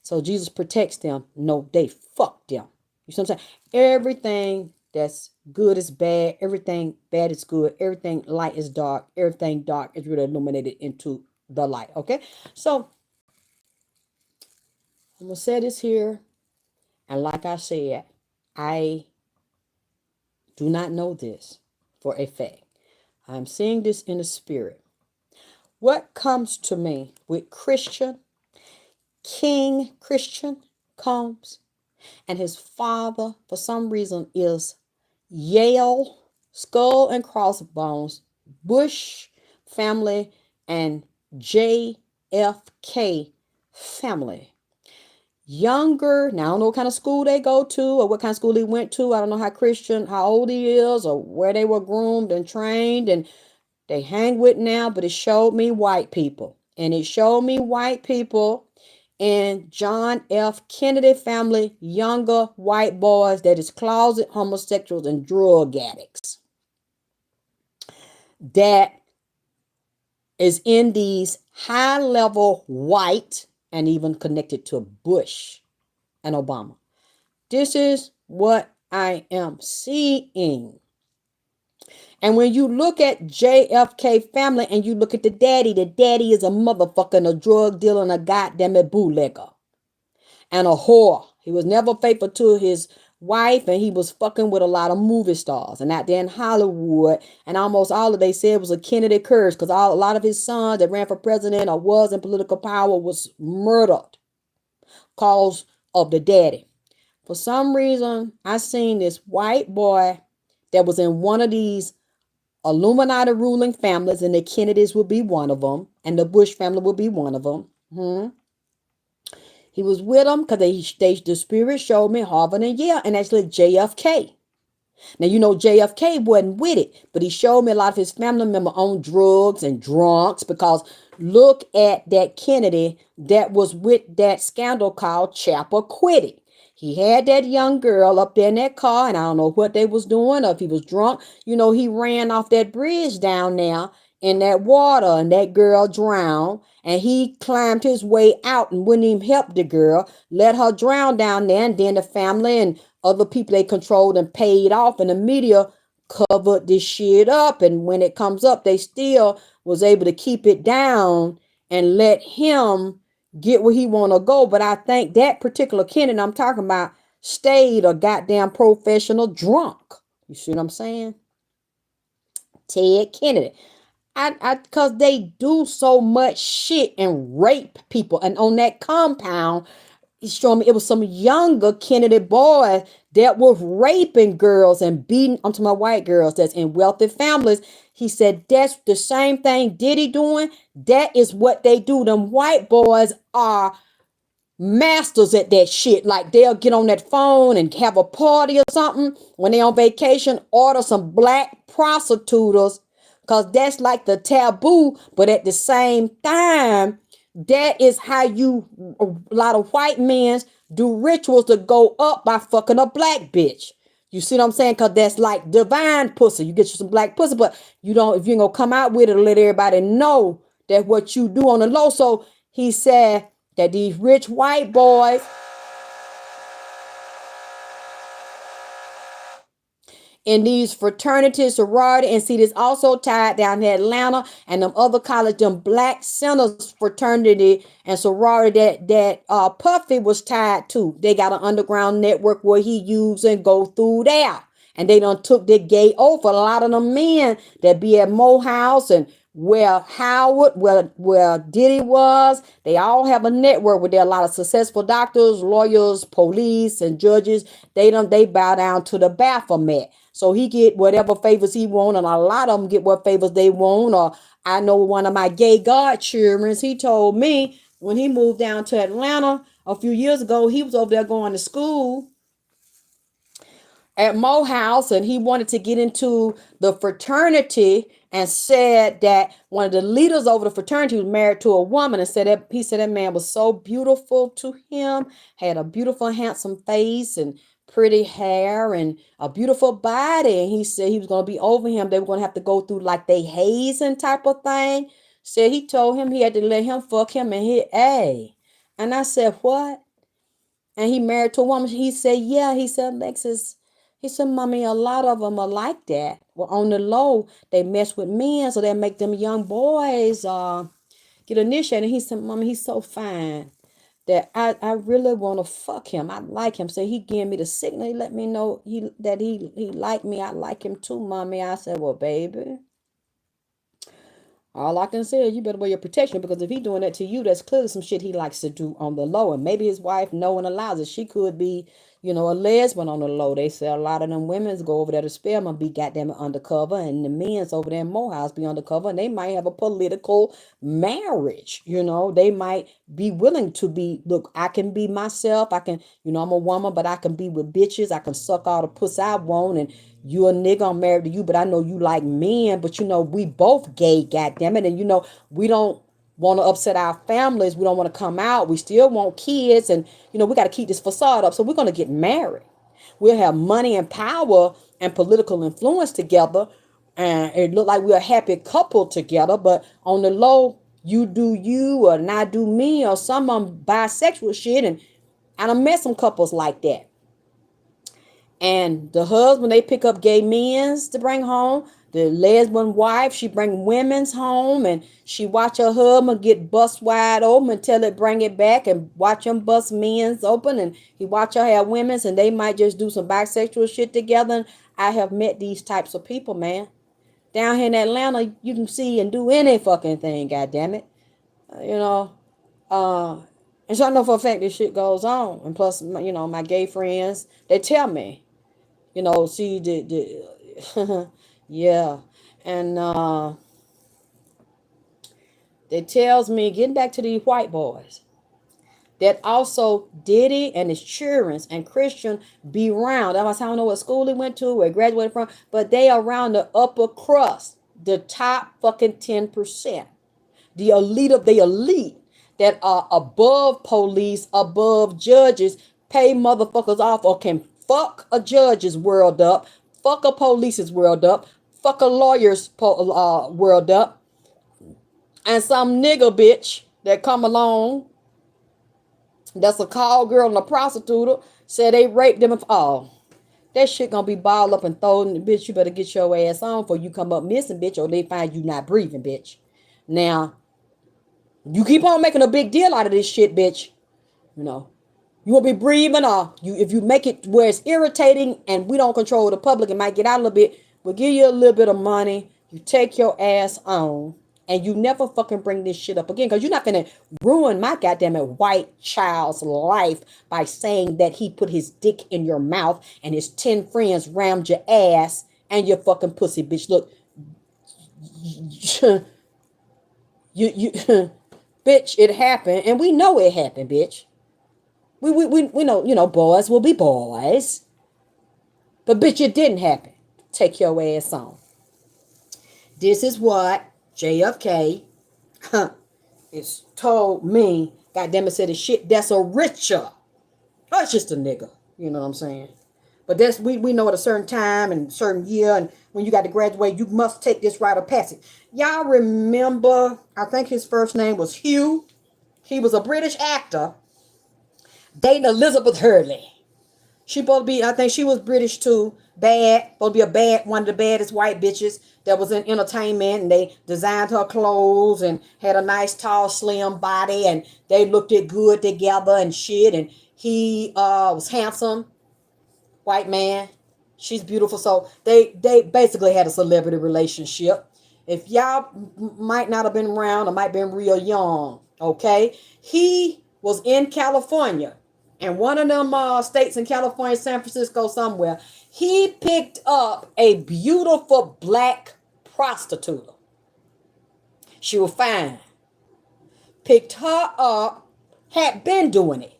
[SPEAKER 1] So Jesus protects them. No, they fuck them. You see what I'm saying? Everything that's good is bad. Everything bad is good. Everything light is dark. Everything dark is really illuminated into the light. Okay? So, I'm going to say this here. And like I said, I do not know this for a fact. I'm seeing this in the spirit. What comes to me with Christian, King Christian comes, and his father, for some reason, is Yale, Skull and Crossbones, Bush family, and JFK family. Younger, now I don't know what kind of school they go to or what kind of school he went to. I don't know how old he is, or where they were groomed and trained and they hang with now, but it showed me white people. And it showed me white people in John F. Kennedy family, younger white boys that is closet homosexuals and drug addicts. That is in these high-level white and even connected to Bush and Obama. This is what I am seeing. And when you look at JFK family and you look at the daddy is a motherfucker and a drug dealer and a goddamn bootlegger and a whore. He was never faithful to his wife, and he was fucking with a lot of movie stars and out there in Hollywood. And almost all of they said was a Kennedy curse, because a lot of his sons that ran for president or was in political power was murdered cause of the daddy. For some reason, I seen this white boy that was in one of these Illuminati ruling families, and the Kennedys would be one of them, and the Bush family would be one of them. He was with them because the spirit showed me Harvard and Yale, and actually JFK. Now, you know, JFK wasn't with it, but he showed me a lot of his family members on drugs and drunks, because look at that Kennedy that was with that scandal called Chappaquiddick. He had that young girl up there in that car, and I don't know what they was doing, or if he was drunk. You know, he ran off that bridge down there in that water, and that girl drowned, and he climbed his way out and wouldn't even help the girl, let her drown down there, and then the family and other people they controlled and paid off, and the media covered this shit up, and when it comes up, they still was able to keep it down and let him get where he want to go. But I think that particular Kennedy I'm talking about stayed a goddamn professional drunk. You see what I'm saying? Ted Kennedy. Because they do so much shit and rape people. And on that compound, he's showing me it was some younger Kennedy boys that was raping girls and beating, I'm talking about white girls that's in wealthy families. He said that's the same thing Diddy doing. That is what they do. Them white boys are masters at that shit. Like they'll get on that phone and have a party or something when they're on vacation, order some black prostitutes, because that's like the taboo. But at the same time, that is how a lot of white men do rituals to go up by fucking a black bitch. You see what I'm saying? Because that's like divine pussy. You get you some black pussy, but you don't, if you ain't gonna come out with it, let everybody know that what you do on the low. So he said that these rich white boys in these fraternities, sorority, and see this also tied down in Atlanta and them other college, them black centers fraternity and sorority that Puffy was tied to. They got an underground network where he used and go through there. And they done took their gay over. A lot of them men that be at Morehouse and where Howard, where Diddy was, they all have a network with there. A lot of successful doctors, lawyers, police, and judges. They bow down to the Baphomet. So he get whatever favors he want, and a lot of them get what favors they want. Or I know one of my gay godchildren, he told me when he moved down to Atlanta a few years ago, he was over there going to school at Morehouse, and he wanted to get into the fraternity, and said that one of the leaders over the fraternity was married to a woman, and said that he said that man was so beautiful to him, had a beautiful handsome face and pretty hair and a beautiful body, and he said he was going to be over him. They were going to have to go through like they hazing type of thing. Said he told him he had to let him fuck him and hit A. And I said, what? And he married to a woman. He said, yeah. He said, Alexis, he said, mommy, a lot of them are like that. Well, on the low, they mess with men, so they make them young boys get initiated. And he said, mommy, he's so fine that I really want to fuck him. I like him. So he gave me the signal. He let me know that he liked me. I like him too, mommy. I said, well, baby, all I can say is you better wear your protection, because if he doing that to you, that's clearly some shit he likes to do on the low. And maybe his wife know and allows it. She could be, a lesbian on the low. They say a lot of them women's go over there to spare them, be goddamn undercover, and the men's over there in Morehouse be undercover, and they might have a political marriage. They might be willing to be, look, I can be myself. I can, I'm a woman, but I can be with bitches. I can suck all the pussy I want, and you a nigga, I'm married to you, but I know you like men, but we both gay, goddammit, and we don't want to upset our families. We don't want to come out. We still want kids, and we got to keep this facade up. So we're going to get married. We'll have money and power and political influence together, and it look like we're a happy couple together. But on the low, you do you, or I do me, or some of them bisexual shit, and I done met some couples like that. And the husband, they pick up gay men's to bring home. The lesbian wife, she bring women's home, and she watch her husband get bust wide open until it bring it back, and watch him bust men's open, and he watch her have women's, and they might just do some bisexual shit together. And I have met these types of people, man. Down here in Atlanta, you can see and do any fucking thing, goddammit. And so I know for a fact this shit goes on. And plus, my gay friends, they tell me. See the yeah. And it tells me, getting back to these white boys, that also Diddy and his children and Christian be around. I don't know what school he went to, where he graduated from, but they are around the upper crust, the top fucking 10%. The elite of the elite that are above police, above judges, pay motherfuckers off, or can fuck a judge's world up, fuck a police's world up, fuck a lawyer's world up, and some nigga bitch that come along that's a call girl and a prostitute said they raped them. That shit gonna be balled up and thrown. Bitch, you better get your ass on before you come up missing, bitch, or they find you not breathing, bitch. Now, you keep on making a big deal out of this shit, bitch. You won't be breathing, or if you make it where it's irritating and we don't control the public, it might get out a little bit. We'll give you a little bit of money. You take your ass on, and you never fucking bring this shit up again, because you're not gonna ruin my goddamn white child's life by saying that he put his dick in your mouth and his 10 friends rammed your ass and your fucking pussy, bitch. Look, you bitch, it happened, and we know it happened, bitch. We know, boys will be boys. But bitch, it didn't happen. Take your ass on. This is what JFK is told me. Goddamn it, said the shit that's a richer. Oh, it's just a nigga. You know what I'm saying? But that's we know at a certain time and certain year, and when you got to graduate, you must take this rite of passage. Y'all remember? I think his first name was Hugh. He was a British actor dating Elizabeth Hurley. She supposed to be, I think she was British too. Bad. Supposed to be one of the baddest white bitches that was in entertainment. And they designed her clothes and had a nice, tall, slim body. And they looked it good together and shit. And he was handsome, white man. She's beautiful. So they basically had a celebrity relationship. If y'all might not have been around or might have been real young, okay? He was in California. And one of them states in California, San Francisco, somewhere, he picked up a beautiful black prostitute. She was fine. Picked her up, had been doing it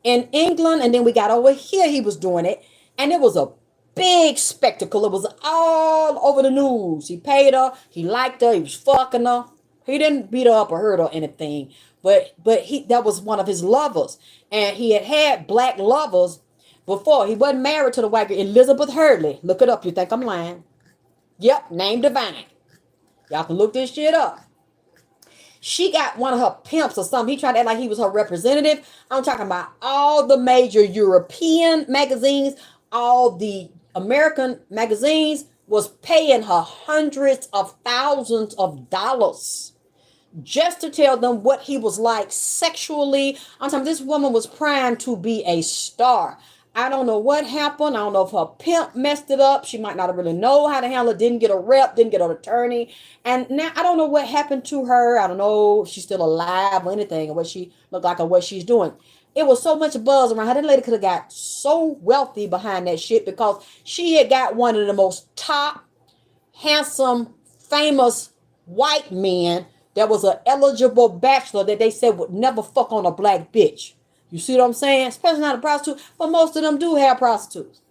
[SPEAKER 1] in England, and then we got over here, he was doing it, and it was a big spectacle. It was all over the news. He paid her, he liked her, he was fucking her. He didn't beat her up or hurt her or anything, but that was one of his lovers, and he had black lovers before. He wasn't married to the white girl, Elizabeth Hurley. Look it up. You think I'm lying? Yep, name divine. Y'all can look this shit up. She got one of her pimps or something. He tried to act like he was her representative. I'm talking about all the major European magazines, all the American magazines was paying her hundreds of thousands of dollars just to tell them what he was like sexually. I'm talking, this woman was primed to be a star. I don't know what happened. I don't know if her pimp messed it up. She might not really know how to handle it. Didn't get a rep, didn't get an attorney. And now I don't know what happened to her. I don't know if she's still alive or anything, or what she looked like or what she's doing. It was so much buzz around her. That lady could have got so wealthy behind that shit because she had got one of the most top, handsome, famous white men that was an eligible bachelor that they said would never fuck on a black bitch. You see what I'm saying? Especially not a prostitute, but most of them do have prostitutes.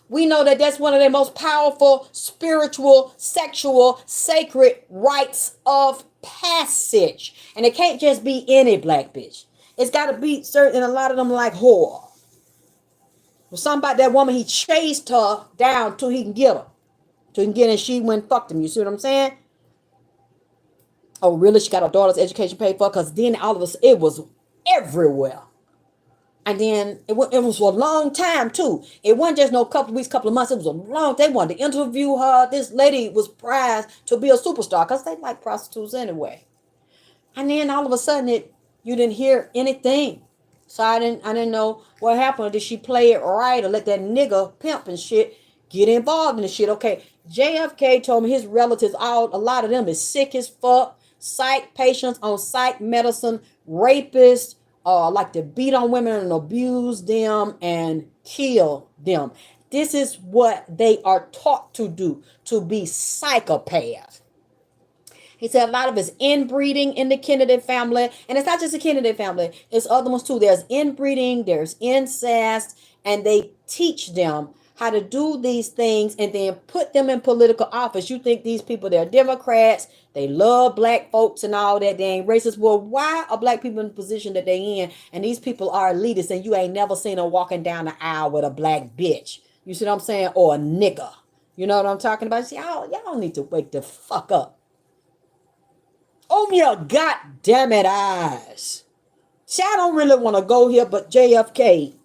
[SPEAKER 1] We know that that's one of their most powerful, spiritual, sexual, sacred rites of passage. And it can't just be any black bitch. It's got to be certain, and a lot of them like whore. Well, something about that woman, he chased her down till he can get her. Till he can get her, and she went and fucked him. You see what I'm saying? Oh, really? She got her daughter's education paid for? Because then all of us, it was everywhere. And then it was for a long time too. It wasn't just no couple of weeks, couple of months. It was a long. They wanted to interview her. This lady was prized to be a superstar because they like prostitutes anyway. And then all of a sudden, you didn't hear anything. So I didn't know what happened. Did she play it right or let that nigga pimp and shit get involved in the shit? Okay, JFK told me his relatives, a lot of them is sick as fuck. Psych patients on psych medicine, rapists, like to beat on women and abuse them and kill them. This is what they are taught to do, to be psychopaths. He said a lot of it's inbreeding in the Kennedy family. And it's not just the Kennedy family. It's other ones too. There's inbreeding, there's incest, and they teach them how to do these things and then put them in political office. You think these people, they're Democrats, they love black folks and all that, they ain't racist. Well, why are black people in the position that they in? And these people are elitists and you ain't never seen them walking down the aisle with a black bitch. You see what I'm saying? Or a nigga. You know what I'm talking about? See, y'all need to wake the fuck up. Open your goddamn it eyes. See, I don't really want to go here, but JFK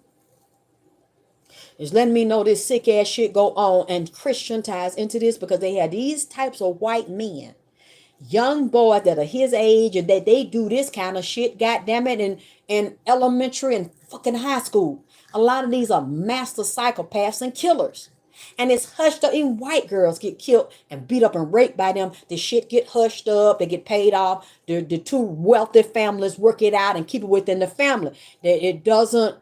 [SPEAKER 1] is letting me know this sick ass shit go on, and Christian ties into this because they had these types of white men, young boys that are his age, and that they do this kind of shit, goddamn it, in elementary and fucking high school. A lot of these are master psychopaths and killers. And it's hushed up. Even white girls get killed and beat up and raped by them. The shit get hushed up. They get paid off. The two wealthy families work it out and keep it within the family. It doesn't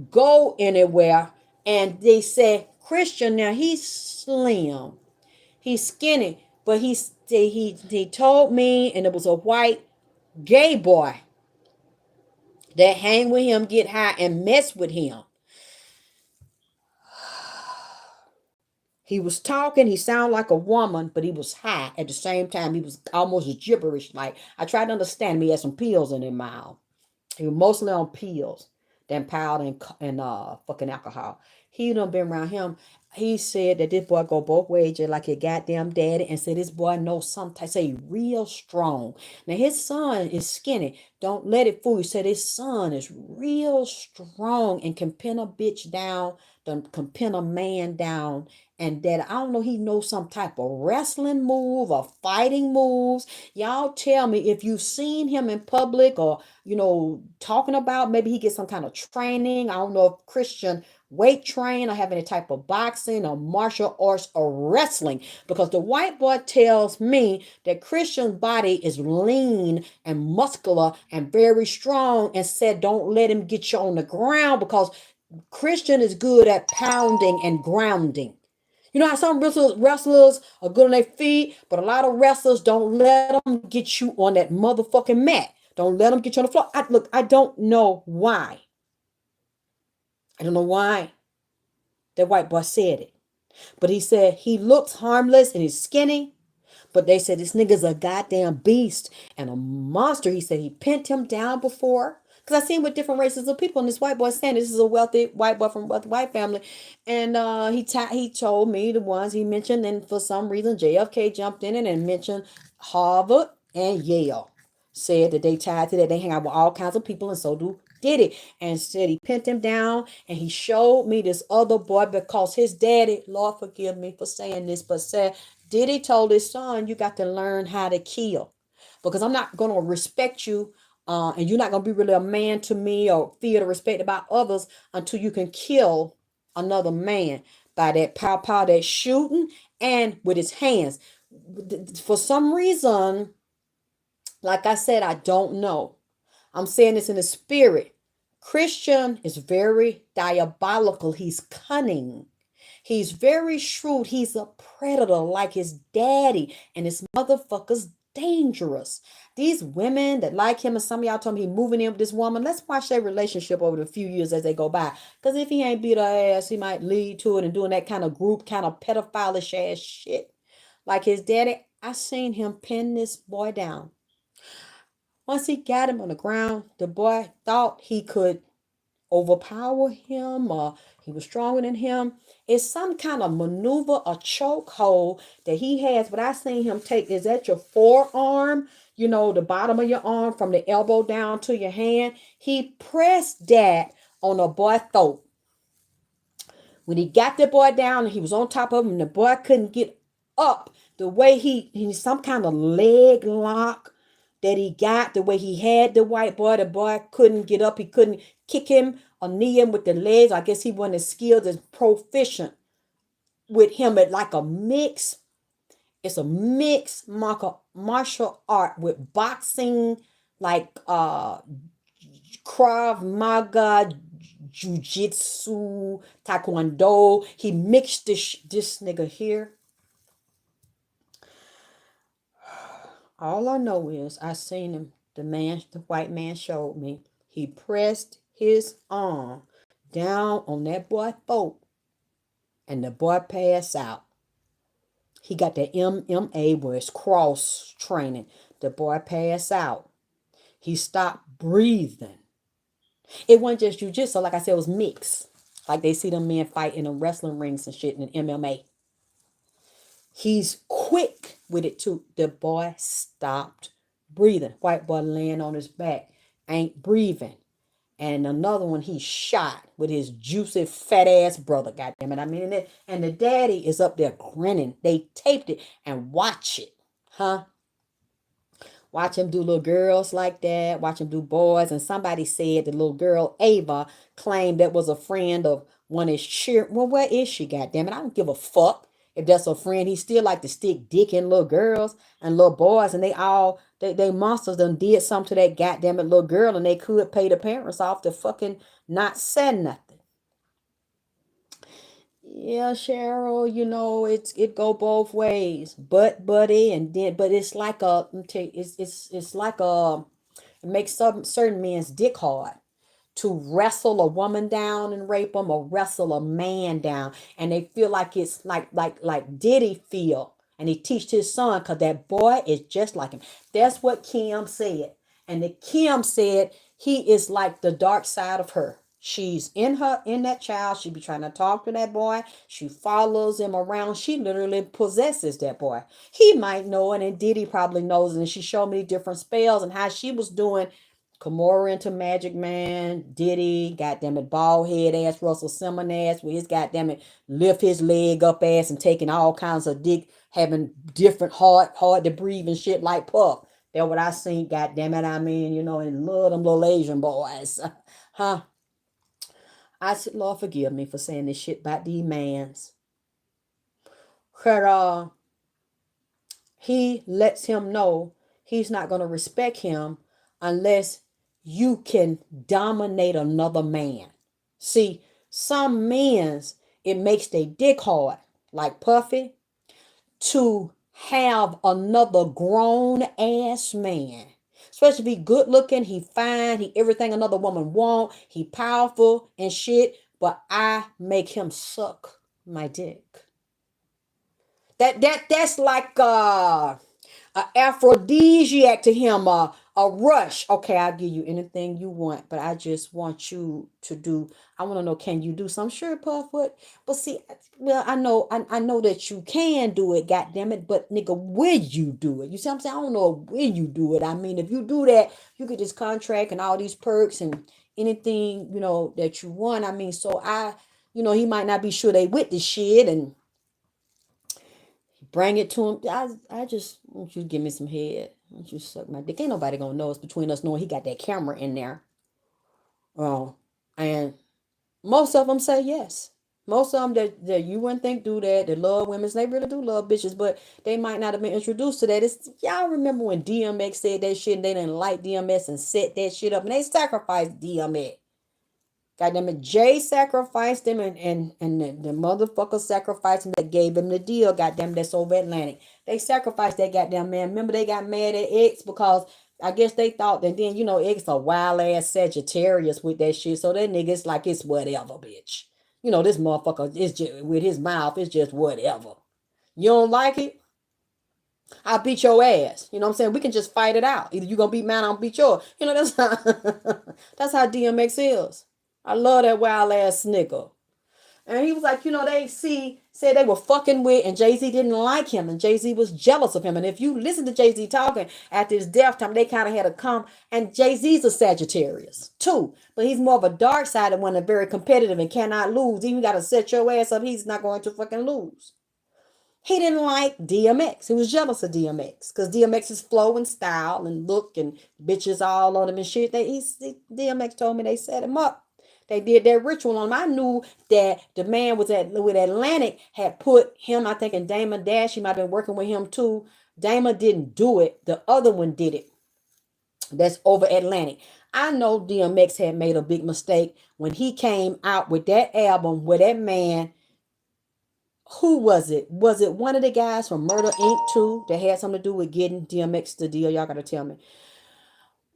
[SPEAKER 1] go anywhere. And they say, Christian, now he's slim. He's skinny. But he told me, and it was a white gay boy, that hang with him, get high, and mess with him. He was talking, he sounded like a woman, but he was high at the same time. He was almost gibberish. Like, I tried to understand him. He had some pills in his mouth. He was mostly on pills than powder and fucking alcohol. He done been around him. He said that this boy go both ways just like your goddamn daddy, and said this boy knows sometimes say real strong. Now his son is skinny. Don't let it fool you. Said his son is real strong and can pin a bitch down, can pin a man down, and that I don't know, he knows some type of wrestling move or fighting moves. Y'all tell me if you've seen him in public, or talking about, maybe he gets some kind of training. I don't know if Christian weight train or have any type of boxing or martial arts or wrestling, because the white boy tells me that Christian's body is lean and muscular and very strong, and said don't let him get you on the ground, because Christian is good at pounding and grounding. You know how some wrestlers are good on their feet, but a lot of wrestlers don't let them get you on that motherfucking mat. Don't let them get you on the floor. Look, I don't know why. I don't know why that white boy said it. But he said he looks harmless and he's skinny. But they said this nigga's a goddamn beast and a monster. He said he pinned him down before. Because I seen with different races of people, and this white boy saying this is a wealthy white boy from a wealthy white family. And he told me the ones he mentioned, and for some reason JFK jumped in it and mentioned Harvard and Yale. Said that they tied to that. They hang out with all kinds of people, and so do Diddy. And said he pinned him down, and he showed me this other boy, because his daddy, Lord forgive me for saying this, but said Diddy told his son, you got to learn how to kill, because I'm not going to respect you, and you're not going to be really a man to me or feel the respect about others until you can kill another man by that pow, that shooting, and with his hands. For some reason, like I said, I don't know. I'm saying this in the spirit. Christian is very diabolical. He's cunning. He's very shrewd. He's a predator like his daddy. And this motherfucker's dangerous. These women that like him, and some of y'all told me he moving in with this woman. Let's watch their relationship over the few years as they go by. Because if he ain't beat her ass, he might lead to it and doing that kind of group, kind of pedophilish ass shit. Like his daddy, I seen him pin this boy down. Once he got him on the ground, the boy thought he could overpower him, or he was stronger than him. It's some kind of maneuver, a chokehold that he has. But I seen him take, is that your forearm? The bottom of your arm from the elbow down to your hand. He pressed that on the boy's throat. When he got the boy down and he was on top of him, the boy couldn't get up. The way he some kind of leg lock that he got, the way he had the boy couldn't get up. He couldn't kick him or knee him with the legs. I guess he wasn't as skilled as proficient with him at like a mix. It's a mixed martial art with boxing, like Krav Maga, Jiu-Jitsu, Taekwondo. He mixed this nigga here. All I know is I seen him. The white man showed me. He pressed his arm down on that boy's throat, and the boy passed out. He got the MMA, where it's cross training. The boy passed out. He stopped breathing. It wasn't just jiu-jitsu. Like I said, it was mixed. Like they see them men fight in the wrestling rings and shit in MMA. He's quick with it too. The boy stopped breathing. White boy laying on his back, ain't breathing. And another one he shot with his juicy fat ass brother. Goddamn it! I mean, and the daddy is up there grinning. They taped it and watch it, huh? Watch him do little girls like that. Watch him do boys. And somebody said the little girl Ava claimed that was a friend of one of his cheer. Well, where is she? Goddamn it! I don't give a fuck if that's a friend. He still like to stick dick in little girls and little boys, and they monsters done did something to that goddamn little girl, and they could pay the parents off to fucking not say nothing. Yeah, Cheryl, it go both ways. Buddy, but it's like it's like it makes some certain men's dick hard. to wrestle a woman down and rape them or wrestle a man down. And they feel like it's like Diddy feel. And he teach his son because that boy is just like him. That's what Kim said. And the Kim said he is like the dark side of her. She's in that child. She be trying to talk to that boy. She follows him around. She literally possesses that boy. He might know it, and Diddy probably knows it. And she showed me different spells and how she was doing Kimora into Magic Man, Diddy, goddamn it, bald head ass, Russell Simmons ass, with his goddamn it, lift his leg up ass and taking all kinds of dick, having different hard to breathe and shit like Puff. That's what I seen, goddamn it. I mean, and love them little Asian boys. Huh? I said, Lord, forgive me for saying this shit about these mans. But he lets him know he's not going to respect him unless you can dominate another man. See, some men's, it makes their dick hard, like Puffy, to have another grown ass man. Especially if he good looking, he fine, he everything another woman want, he powerful and shit, but I make him suck my dick. That's like a aphrodisiac to him, a rush. Okay, I'll give you anything you want, but I just want you to do. I want to know, can you do some? Sure, Puff would. But see, well, I know that you can do it. God damn it, but nigga, will you do it? You see what I'm saying? I don't know when you do it. I mean, if you do that, you get this contract and all these perks and anything that you want. I mean, so he might not be sure they with this shit and bring it to him. I just want you to give me some head. I want you to suck my dick. Ain't nobody gonna know it's between us knowing he got that camera in there. Oh, and most of them say yes. Most of them that you wouldn't think do that. They love women. They really do love bitches, but they might not have been introduced to that. Y'all remember when DMX said that shit and they didn't like DMX and set that shit up and they sacrificed DMX. Goddamn it, Jay sacrificed him and the motherfucker sacrificed him that gave him the deal. Goddamn, that's over Atlantic. They sacrificed that goddamn man. Remember they got mad at X because I guess they thought that then X a wild ass Sagittarius with that shit. So that nigga's like it's whatever, bitch. This motherfucker is just with his mouth. It's just whatever. You don't like it? I'll beat your ass. You know what I'm saying? We can just fight it out. Either you gonna beat mine, I'll beat yours. That's how that's how DMX is. I love that wild ass snicker. And he was like, they said they were fucking with, and Jay-Z didn't like him, and Jay-Z was jealous of him. And if you listen to Jay-Z talking after his death time, they kind of had a come, and Jay-Z's a Sagittarius too, but he's more of a dark sided one and very competitive and cannot lose. Even got to set your ass up, he's not going to fucking lose. He didn't like DMX. He was jealous of DMX because DMX's flow and style and look and bitches all on him and shit. DMX told me they set him up. They did their ritual on him. I knew that the man with Atlantic had put him, I think, in Damon Dash. He might have been working with him too. Damon didn't do it. The other one did it. That's over Atlantic. I know DMX had made a big mistake when he came out with that album where that man, who was it? Was it one of the guys from Murder Inc. too that had something to do with getting DMX the deal? Y'all got to tell me.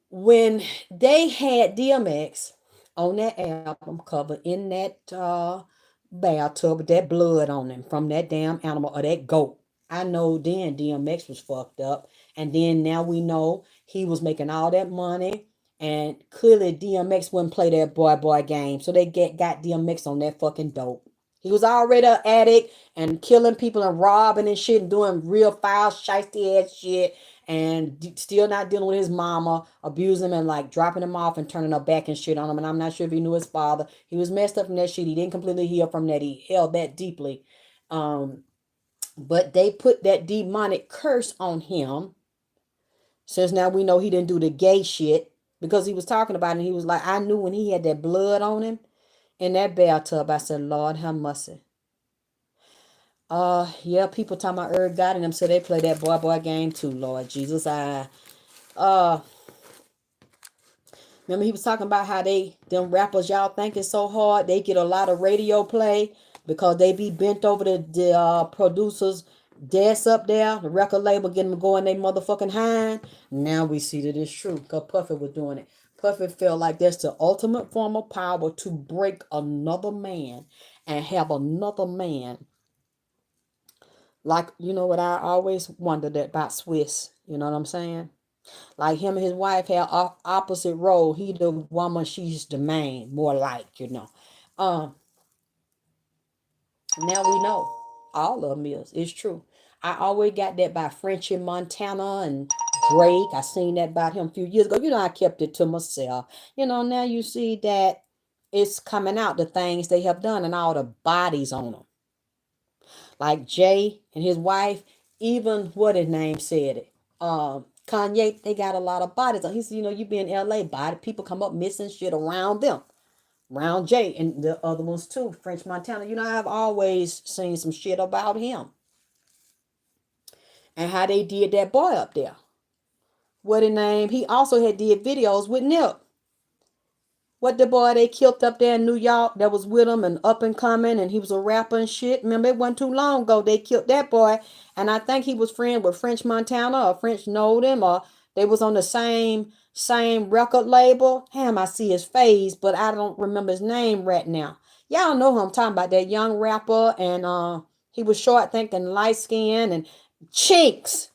[SPEAKER 1] When they had DMX on that album cover in that bathtub with that blood on him from that damn animal or that goat. I know then DMX was fucked up. And then now we know he was making all that money. And clearly DMX wouldn't play that boy game. So they got DMX on that fucking dope. He was already an addict and killing people and robbing and shit and doing real foul, shiesty ass shit. And still not dealing with his mama, abusing him and like dropping him off and turning her back and shit on him. And I'm not sure if he knew his father. He was messed up from that shit. He didn't completely heal from that. He held that deeply. But they put that demonic curse on him. Since now we know he didn't do the gay shit because he was talking about it. And he was like, I knew when he had that blood on him in that bathtub. I said, Lord, have mercy. Yeah, people talking about Herb God and them, so they play that boy game too, Lord Jesus. Remember he was talking about how them rappers y'all think is so hard, they get a lot of radio play because they be bent over the producers' desk up there, the record label getting them going they motherfucking hind. Now we see that it's true because Puffy was doing it. Puffy felt like that's the ultimate form of power to break another man and have another man. Like, you know what I always wondered about Swiss. You know what I'm saying? Like him and his wife had opposite role. He the woman, she's the man, more like, you know. Um, Now we know all of them is. It's true. I always got that by Frenchie Montana and Drake. I seen that about him a few years ago. You know, I kept it to myself. You know, now you see that it's coming out the things they have done and all the bodies on them. Like Jay and his wife, even what his name said it. Kanye, they got a lot of bodies on. He said, you know, you be in LA, body people come up missing shit around them. Round J and the other ones too, French Montana. You know, I've always seen some shit about him and how they did that boy up there. What his name? He also had did videos with Nip. What the boy they killed up there in New York that was with him and up and coming and he was a rapper and shit. Remember, it wasn't too long ago they killed that boy. And I think he was friends with French Montana or French knowed him or they was on the same record label. Damn, I see his face, but I don't remember his name right now. Y'all know who I'm talking about, that young rapper, and he was short, thinking light skin and Chino.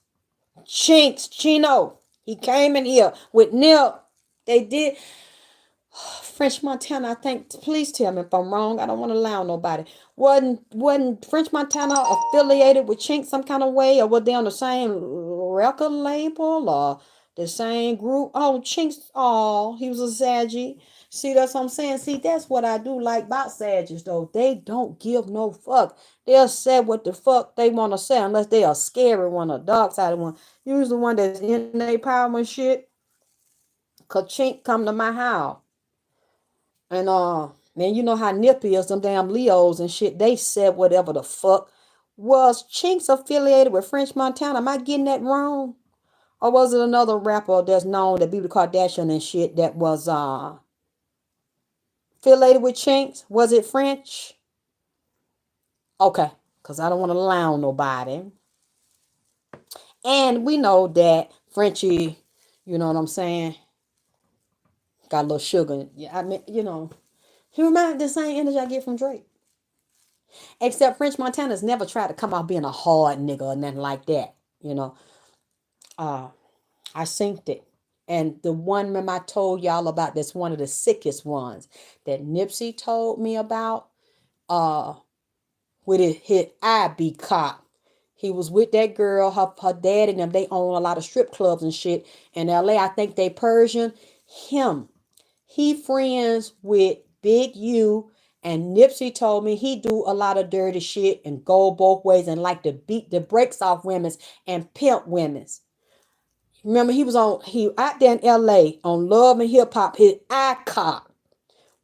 [SPEAKER 1] He came in here with Nip. They did. French Montana, I think, please tell me if I'm wrong. I don't want to allow nobody. Wasn't French Montana affiliated with Chink some kind of way, or were they on the same record label or the same group? Oh, Chink's, oh, he was a Saggy. See, that's what I'm saying. See, that's what I do like about Saggies, though. They don't give no fuck. They'll say what the fuck they want to say unless they are scary one or dark sided one. Usually the one that's in their power and shit. Cause Chink come to my house. And man, you know how nippy is, them damn Leos and shit. They said whatever the fuck. Was Chinks affiliated with French Montana? Am I getting that wrong? Or was it another rapper that's known to be the Kardashian and shit that was affiliated with Chinks? Was it French? Okay, because I don't want to allow nobody. And we know that Frenchie, you know what I'm saying, got a little sugar. Yeah, I mean, you know, he reminds the same energy I get from Drake. Except French Montana's never tried to come out being a hard nigga or nothing like that. You know, uh, I synced it. And the one meme I told y'all about, that's one of the sickest ones that Nipsey told me about, uh, with his eye be cocked. He was with that girl, her dad and them. They own a lot of strip clubs and shit in LA. I think they Persian. He friends with Big U, and Nipsey told me he do a lot of dirty shit and go both ways and like to beat the brakes off women's and pimp women's. Remember, he out there in LA on Love and Hip Hop, his eye cocked.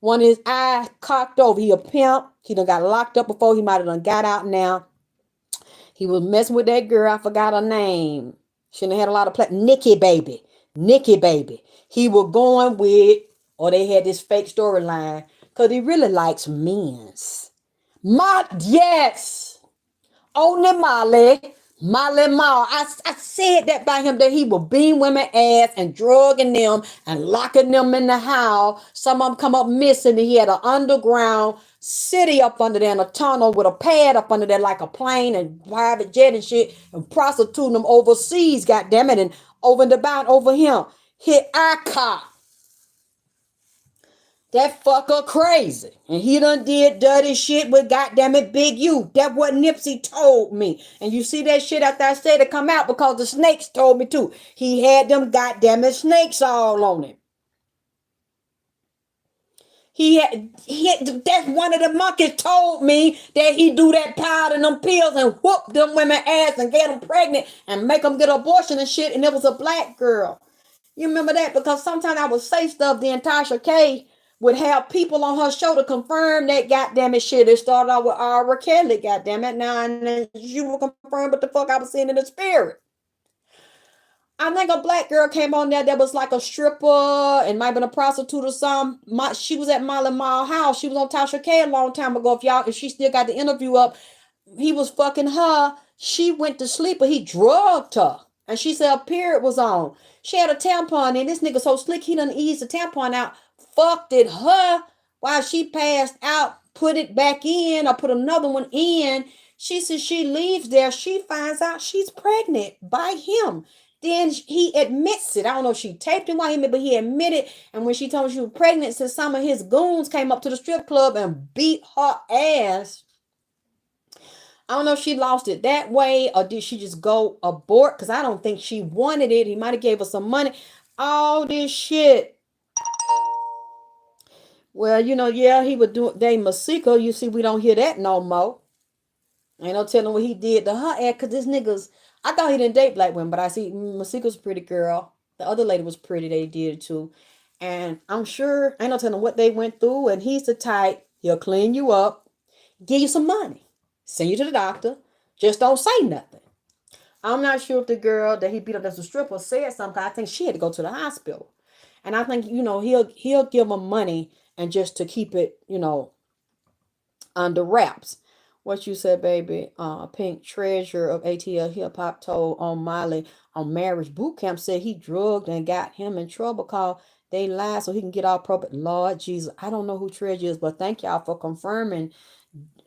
[SPEAKER 1] One of his eyes cocked over. He a pimp. He done got locked up before. He might have done got out now. He was messing with that girl. I forgot her name. She done had a lot of play. Nikki Baby. Nikki Baby. He was going with, or they had this fake storyline, because he really likes men's. Yes. Only Molly Mall. I said that by him, that he would beam women ass and drugging them and locking them in the house. Some of them come up missing. And he had an underground city up under there in a tunnel with a pad up under there like a plane and private jet and shit, and prostituting them overseas, goddammit, and over the bound over him. Hit icon. That fucker crazy. And he done did dirty shit with goddammit Big U. That what Nipsey told me. And you see that shit after I said to come out because the snakes told me to. He had them goddammit snakes all on him. That's one of the monkeys told me that he do that powder and them pills and whoop them women ass and get them pregnant and make them get abortion and shit. And it was a black girl. You remember that? Because sometimes I would say stuff, then Tasha K would have people on her show to confirm that goddamn it shit. It started out with R. Kelly, goddamn it. Now and then you will confirm what the fuck I was seeing in the spirit. I think a black girl came on there that was like a stripper and might have been a prostitute or something. She was at Molly Mall house. She was on Tasha K a long time ago. If she still got the interview up, he was fucking her. She went to sleep, but he drugged her. And she said her period was on. She had a tampon in. This nigga so slick, he done eased the tampon out, fucked it her while she passed out, put it back in or put another one in. She says she leaves there. She finds out she's pregnant by him. Then he admits it. I don't know if she taped him while he, but he admitted. And when she told me she was pregnant, since some of his goons came up to the strip club and beat her ass. I don't know if she lost it that way or did she just go abort, because I don't think she wanted it. He might have gave her some money. All this shit. Well, yeah, he would do Dave Masika. You see, we don't hear that no more. Ain't no telling what he did to her ass, because this nigga's, I thought he didn't date black women, but I see Masika's a pretty girl. The other lady was pretty, they did too. And I'm sure, ain't no telling what they went through, and he's the type, he'll clean you up, give you some money, send you to the doctor, just don't say nothing. I'm not sure if the girl that he beat up as a stripper said something. I think she had to go to the hospital. And I think, he'll give them money and just to keep it, under wraps. What you said, baby? Pink Treasure of ATL Hip Hop told on Miley on Marriage Boot Camp said he drugged and got him in trouble called they lied so he can get all proper. Lord Jesus, I don't know who Treasure is, but thank y'all for confirming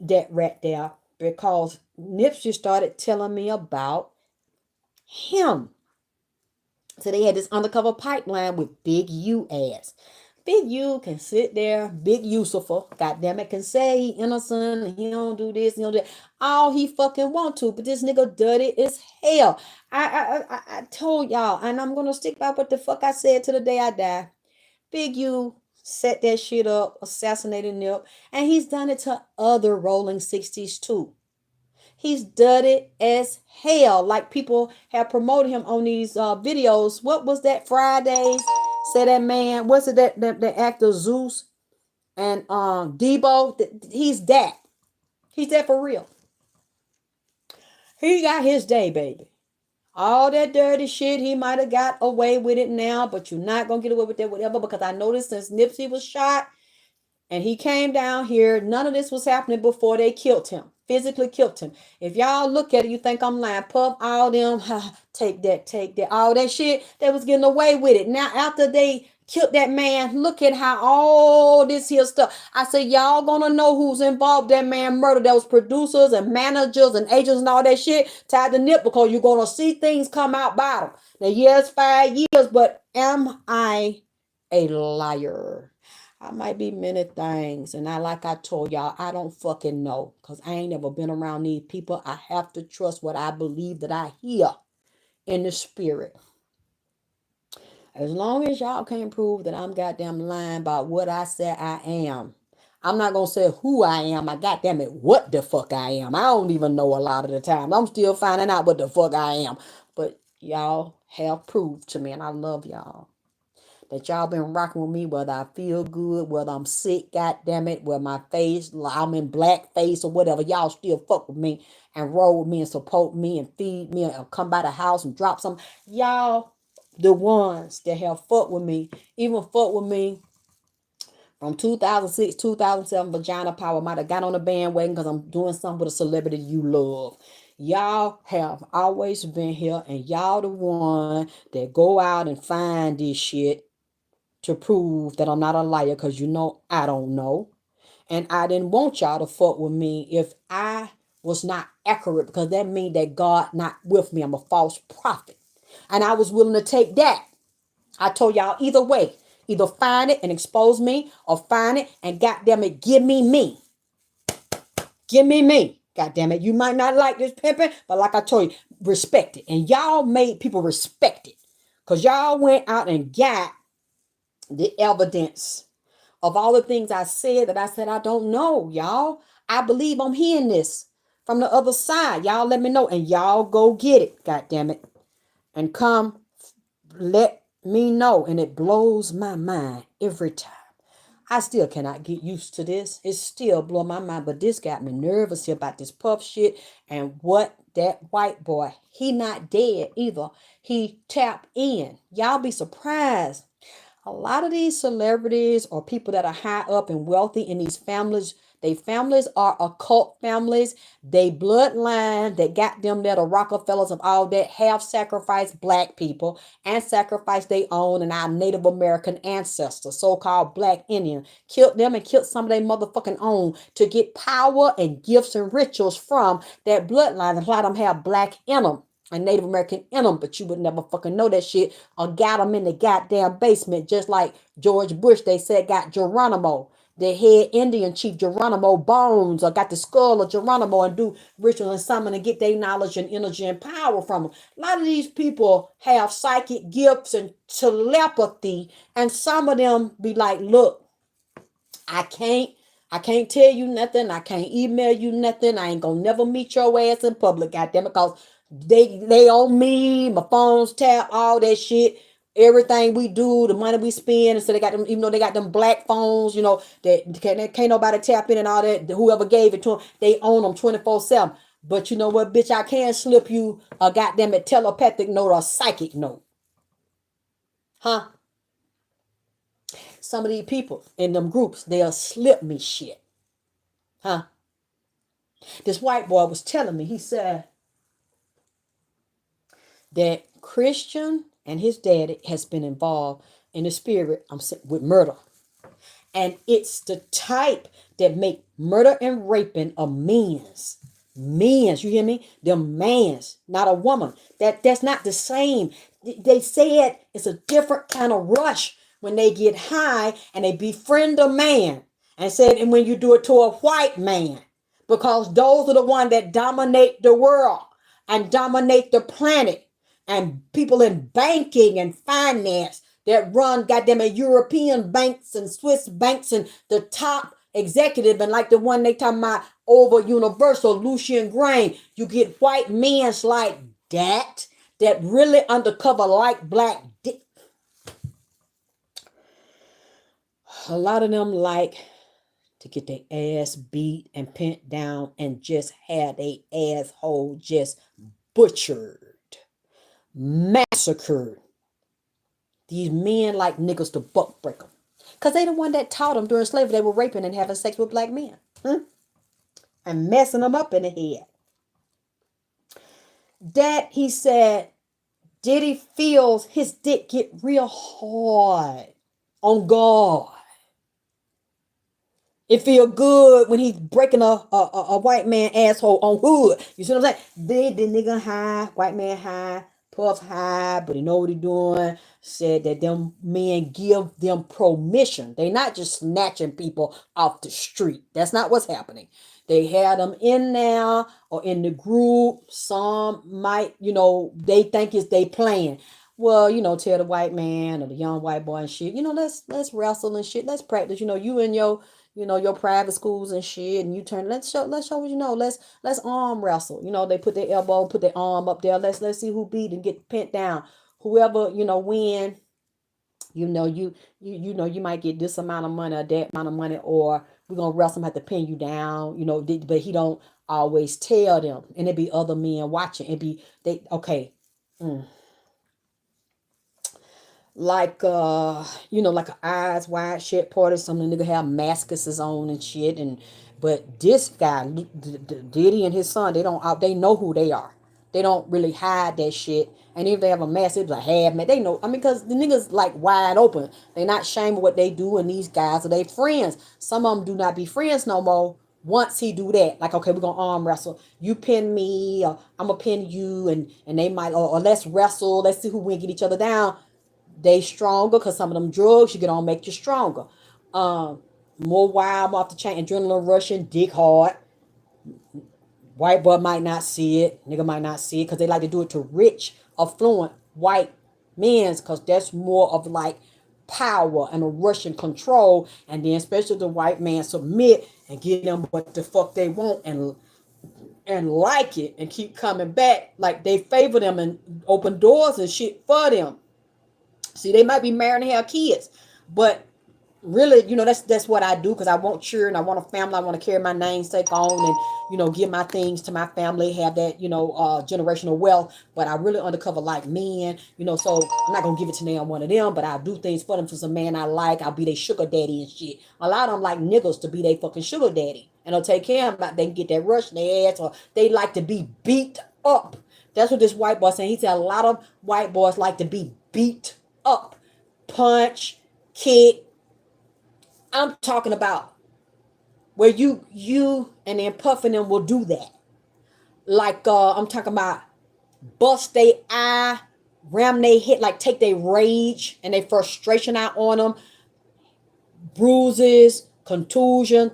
[SPEAKER 1] that right there, because Nipsey started telling me about him. So they had this undercover pipeline with Big U ass. Big U can sit there, Big Yusufa, goddamn it, can say he innocent and he don't do this, he don't do that. All he fucking want to, but this nigga dirty as hell. I told y'all, and I'm gonna stick by what the fuck I said to the day I die. Big U set that shit up, assassinated Nip, and he's done it to other Rolling 60s too. He's done it as hell. Like people have promoted him on these videos. What was that Fridays? Say that man. What's it that the actor Zeus and Debo? He's that. He's that for real. He got his day, baby. All that dirty shit, he might have got away with it now, but you're not gonna get away with that, whatever. Because I noticed since Nipsey was shot, and he came down here, none of this was happening before they killed him. Physically killed him. If y'all look at it, you think I'm lying. Puff, all them, take that, all that shit, they was getting away with it. Now, after they killed that man, look at how all this here stuff. I said, y'all gonna know who's involved that man murder. That was producers and managers and agents and all that shit tied to Nip, because you're gonna see things come out by them. Now, yes, 5 years, but am I a liar? I might be many things. And like I told y'all, I don't fucking know. Because I ain't never been around these people. I have to trust what I believe that I hear in the spirit. As long as y'all can't prove that I'm goddamn lying about what I said I am. I'm not going to say who I am. I goddamn it, what the fuck I am. I don't even know a lot of the time. I'm still finding out what the fuck I am. But y'all have proved to me, and I love y'all, that y'all been rocking with me, whether I feel good, whether I'm sick, goddamn it, whether my face, I'm in black face or whatever, y'all still fuck with me and roll with me and support me and feed me and come by the house and drop some. Y'all, the ones that have fucked with me, even fucked with me from 2006, 2007, Vagina Power, might have got on the bandwagon because I'm doing something with a celebrity you love. Y'all have always been here, and y'all the one that go out and find this shit to prove that I'm not a liar, because I don't know. And I didn't want y'all to fuck with me if I was not accurate, because that means that God not with me. I'm a false prophet. And I was willing to take that. I told y'all either way. Either find it and expose me, or find it and goddamn it, give me me. Give me me. God damn it. You might not like this pimping, but like I told you, respect it. And y'all made people respect it. Because y'all went out and got the evidence of all the things I said that I said I don't know, y'all. I believe I'm hearing this from the other side. Y'all let me know, and y'all go get it, god damn it, and come let me know. And it blows my mind every time. I still cannot get used to this. It still blow my mind, but this got me nervous here about this puff shit. And what that white boy, he not dead either. He tapped in. Y'all be surprised. A lot of these celebrities or people that are high up and wealthy in these families They families are occult families. They bloodline that got them there, the Rockefellers of all that, have sacrificed black people and sacrificed their own and our Native American ancestors, so-called black Indian. Killed them and killed some of their motherfucking own to get power and gifts and rituals from that bloodline. And a lot of them have black in them and Native American in them, but you would never fucking know that shit or got them in the goddamn basement, just like George Bush, they said, got Geronimo, the head Indian chief Geronimo bones, or got the skull of Geronimo and do ritual and summon and get their knowledge and energy and power from them. A lot of these people have psychic gifts and telepathy, and some of them be like, look, I can't tell you nothing. I can't email you nothing. I ain't gonna never meet your ass in public, goddamn it, because they owe me, my phone's tap, all that shit. Everything we do, the money we spend, and so they got them, even though they got them black phones, that can't nobody tap in and all that. Whoever gave it to them, they own them 24/7. But you know what, bitch, I can slip you a goddamn it telepathic note or psychic note. Huh? Some of these people in them groups, they'll slip me shit. Huh? This white boy was telling me, he said that Christian and his daddy has been involved in the spirit with murder. And it's the type that make murder and raping a men's. Men's, you hear me? They're man's, not a woman. That's not the same. They said it's a different kind of rush when they get high and they befriend a man. And said, and when you do it to a white man, because those are the ones that dominate the world and dominate the planet. And people in banking and finance that run goddamn European banks and Swiss banks and the top executive, and like the one they talking about over Universal, Lucian Grain. You get white men like that really undercover like black dick. A lot of them like to get their ass beat and pent down and just have their asshole just butchered, massacred. These men like niggas to buck break them. Because they the one that taught them during slavery they were raping and having sex with black men. And messing them up in the head. That, he said, Diddy feels his dick get real hard on God. It feel good when he's breaking a white man asshole on hood. You see what I'm saying? The nigga high, white man high, puff high, but he know what he doing. Said that them men give them permission. They not just snatching people off the street. That's not what's happening. They had them in there or in the group. Some might, they think it's they playing. Well, tell the white man or the young white boy and shit, let's wrestle and shit. Let's practice. You and your private schools and shit, and you turn. Let's show what you know. Let's arm wrestle. They put their elbow, put their arm up there. Let's see who beat and get pent down. Whoever win. You might get this amount of money or that amount of money, or we're gonna wrestle him, have to pin you down. But he don't always tell them, and it be other men watching. It be they okay. Like like an eyes wide shut party. Some of the nigga have masks on and shit, but this guy Diddy and his son, they know who they are. They don't really hide that shit. And if they have a mask, it's a half man. They know. Because the niggas like wide open. They not ashamed of what they do, and these guys are they friends. Some of them do not be friends no more. Once he do that, like, okay, we're gonna arm wrestle. You pin me, or I'm gonna pin you, and they might, or let's wrestle. Let's see who we can get each other down. They stronger because some of them drugs you get on make you stronger. More wild, more off the chain, adrenaline rushing, dick hard. White boy might not see it, nigga might not see it because they like to do it to rich, affluent white men because that's more of like power and a Russian control, and then especially the white man submit and give them what the fuck they want and like it and keep coming back like they favor them and open doors and shit for them. See, they might be married and have kids, but really, that's what I do because I want children, I want a family, I want to carry my namesake on and, give my things to my family, have that, generational wealth. But I really undercover like men, so I'm not going to give it to them, one of them, but I'll do things for them for some man I like. I'll be their sugar daddy and shit. A lot of them like niggas to be their fucking sugar daddy. and they'll take care of them. They can get that rush in their ass, or they like to be beat up. That's what this white boy saying. He said a lot of white boys like to be beat up, punch, kick. I'm talking about where you and then Puffin them will do that. Like I'm talking about bust they eye, ram they hit, like take their rage and their frustration out on them, bruises, contusion,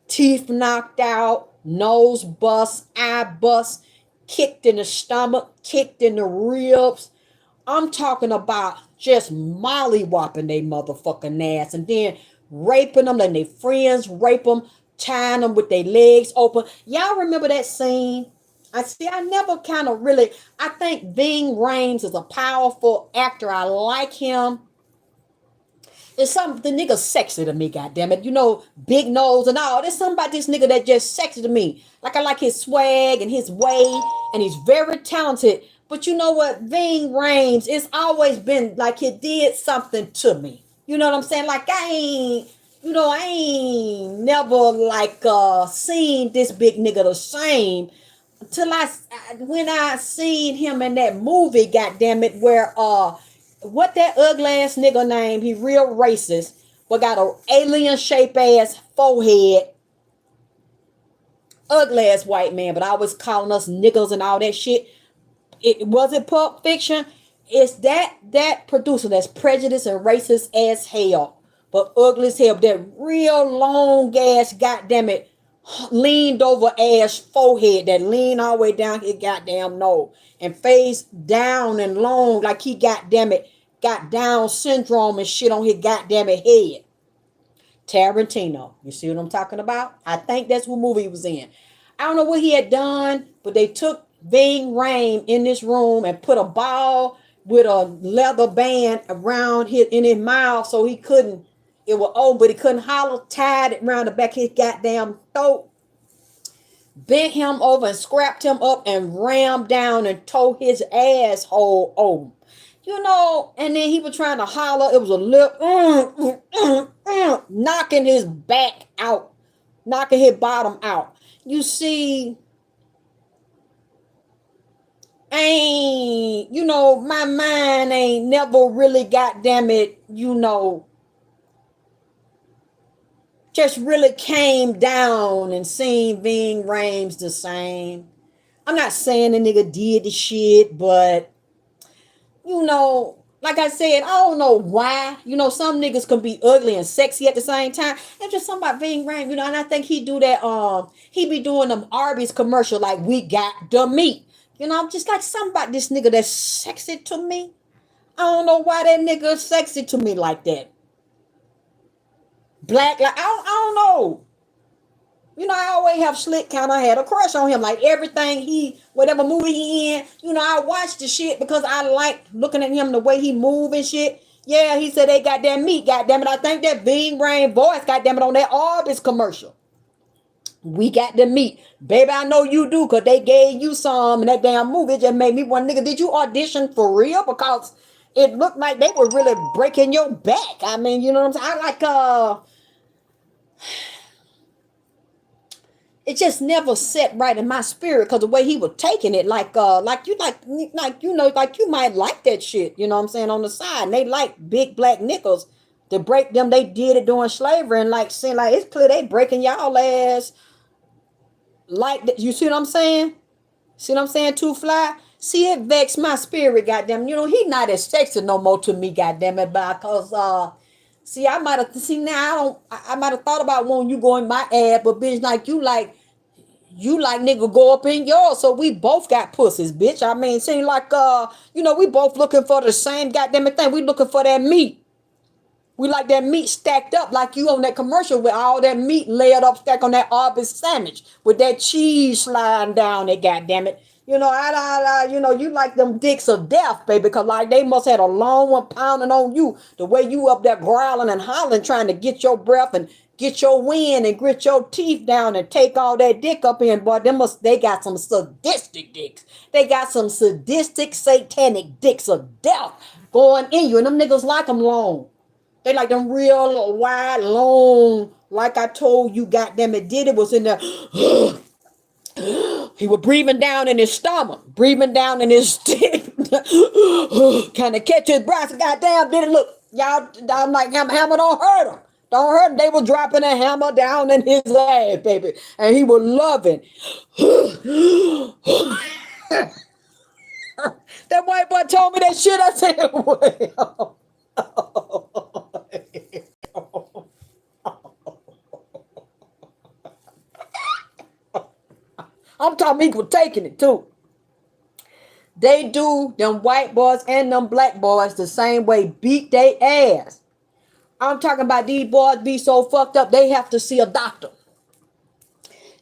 [SPEAKER 1] teeth knocked out, nose bust, eye bust, kicked in the stomach, kicked in the ribs. I'm talking about just mollywopping they motherfucking ass and then raping them, letting their friends rape them, tying them with their legs open. Y'all remember that scene? I never kind of really, I think Ving Rhames is a powerful actor. I like him. It's something, the nigga sexy to me, goddammit. You know, big nose and all. There's something about this nigga that just sexy to me. Like I like his swag and his way, and he's very talented. But you know what? Ving Rhames, it's always been like he did something to me. You know what I'm saying? Like I ain't never like seen this big nigga the same till when I seen him in that movie, goddammit, where what that ugly ass nigga name? He real racist, but got a alien shape ass forehead. Ugly ass white man, but always calling us niggas and all that shit. It wasn't Pulp Fiction. It's that producer that's prejudiced and racist as hell, but ugly as hell. That real long ass, goddamn leaned over ass forehead that leaned all the way down his goddamn nose and face down and long like he goddamn got Down syndrome and shit on his goddamn head. Tarantino. You see what I'm talking about? I think that's what movie he was in. I don't know what he had done, but they took Ving Rhames in this room and put a ball with a leather band around in his mouth so he couldn't, it was open, but he couldn't holler, tied it around the back of his goddamn throat, bent him over and scrapped him up and rammed down and tore his asshole open. You know, and then he was trying to holler. It was a lip, knocking his back out, knocking his bottom out. You see, my mind ain't never really, goddamn it, just really came down and seen Ving Rhames the same. I'm not saying the nigga did the shit, but like I said, I don't know why. Some niggas can be ugly and sexy at the same time. It's just something about Ving Rhames, and I think he do that, he be doing them Arby's commercial like, we got the meat. I'm just like, something about this nigga that's sexy to me. I don't know why that nigga is sexy to me like that. Black, like, I don't know. I always have Slick kind of had a crush on him. Like everything whatever movie he in, I watch the shit because I like looking at him, the way he move and shit. Yeah, he said they got that meat, goddamn it. I think that Ving Rhames voice, goddamn it, on that Arby's commercial. We got the meat. Baby, I know you do, because they gave you some in that damn movie. It just made me one nigga, did you audition for real? Because it looked like they were really breaking your back. I mean, you know what I'm saying? I like, it just never set right in my spirit because the way he was taking it, like you might like that shit, you know what I'm saying, on the side. And they like big black nickels to break them. They did it during slavery, and like saying like it's clear they breaking y'all ass like that. You see what I'm saying? See what I'm saying? Too Fly. See, it vexed my spirit, goddamn. He not as sexy no more to me, goddamn it, because see, I might have thought about wanting you go in my ass, but bitch, like you like nigga go up in yours, so we both got pussies, bitch. I mean, seem like we both looking for the same goddamn thing. We looking for that meat. We like that meat stacked up like you on that commercial with all that meat layered up, stacked on that Arby's sandwich with that cheese sliding down it, goddamn it. You like them dicks of death, baby, because like they must have a long one pounding on you. The way you up there growling and hollering, trying to get your breath and get your wind and grit your teeth down and take all that dick up in, boy. They got some sadistic dicks. They got some sadistic, satanic dicks of death going in you, and them niggas like them long. They like them real wide, long, like I told you, goddamn it, Diddy was in there. He was breathing down in his stomach, breathing down in his stick, kind of catch his breath. Goddamn, Diddy, look, y'all, I'm like, hammer don't hurt him. Don't hurt him. They were dropping a hammer down in his ass, baby. And he was loving. That white boy told me that shit. I said, well. I'm talking equal taking it too. They do them white boys and them black boys the same way, beat they ass. I'm talking about these boys be so fucked up they have to see a doctor.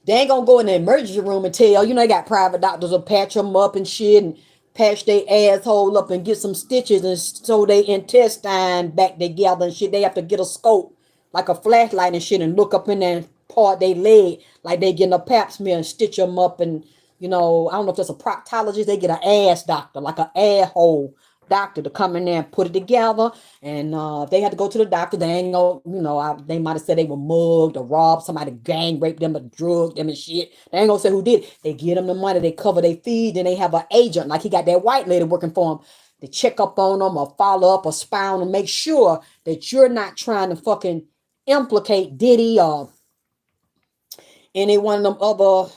[SPEAKER 1] They ain't gonna go in the emergency room and tell, they got private doctors will patch them up and shit and patch their asshole up and get some stitches and so they intestine back together and shit. They have to get a scope, like a flashlight and shit, and look up in there and part their leg like they getting a pap smear and stitch them up. And I don't know if that's a proctologist. They get an ass doctor, like an asshole doctor, to come in there and put it together. And they had to go to the doctor. They ain't gonna, they might have said they were mugged or robbed, somebody gang raped them or drugged them and shit. They ain't gonna say who did it. They get them the money, they cover their fees, then they have an agent, like he got that white lady working for him, to check up on them or follow up or spy on them, make sure that you're not trying to fucking implicate Diddy or any one of them other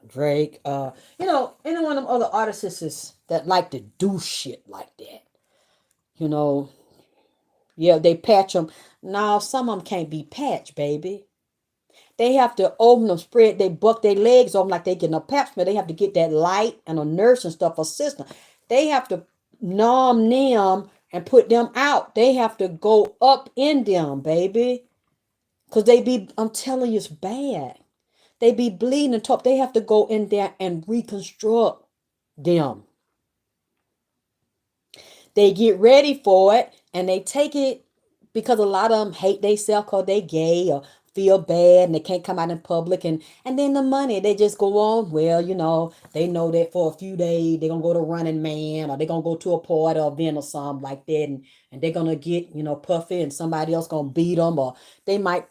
[SPEAKER 1] Drake, any one of them other artists that like to do shit like that. Yeah, they patch them. Now, some of them can't be patched, baby. They have to open them, spread, they buck their legs open like they getting a pap smear. They have to get that light and a nurse and stuff assistant. They have to numb them and put them out. They have to go up in them, baby. Because I'm telling you, it's bad. They be bleeding and top. They have to go in there and reconstruct them. They get ready for it and they take it because a lot of them hate themselves because they gay or feel bad and they can't come out in public. And then the money, they just go on. Well, they know that for a few days they're going to go to Running Man or they're going to go to a party or event or something like that. And they're going to get, puffy and somebody else going to beat them. Or they might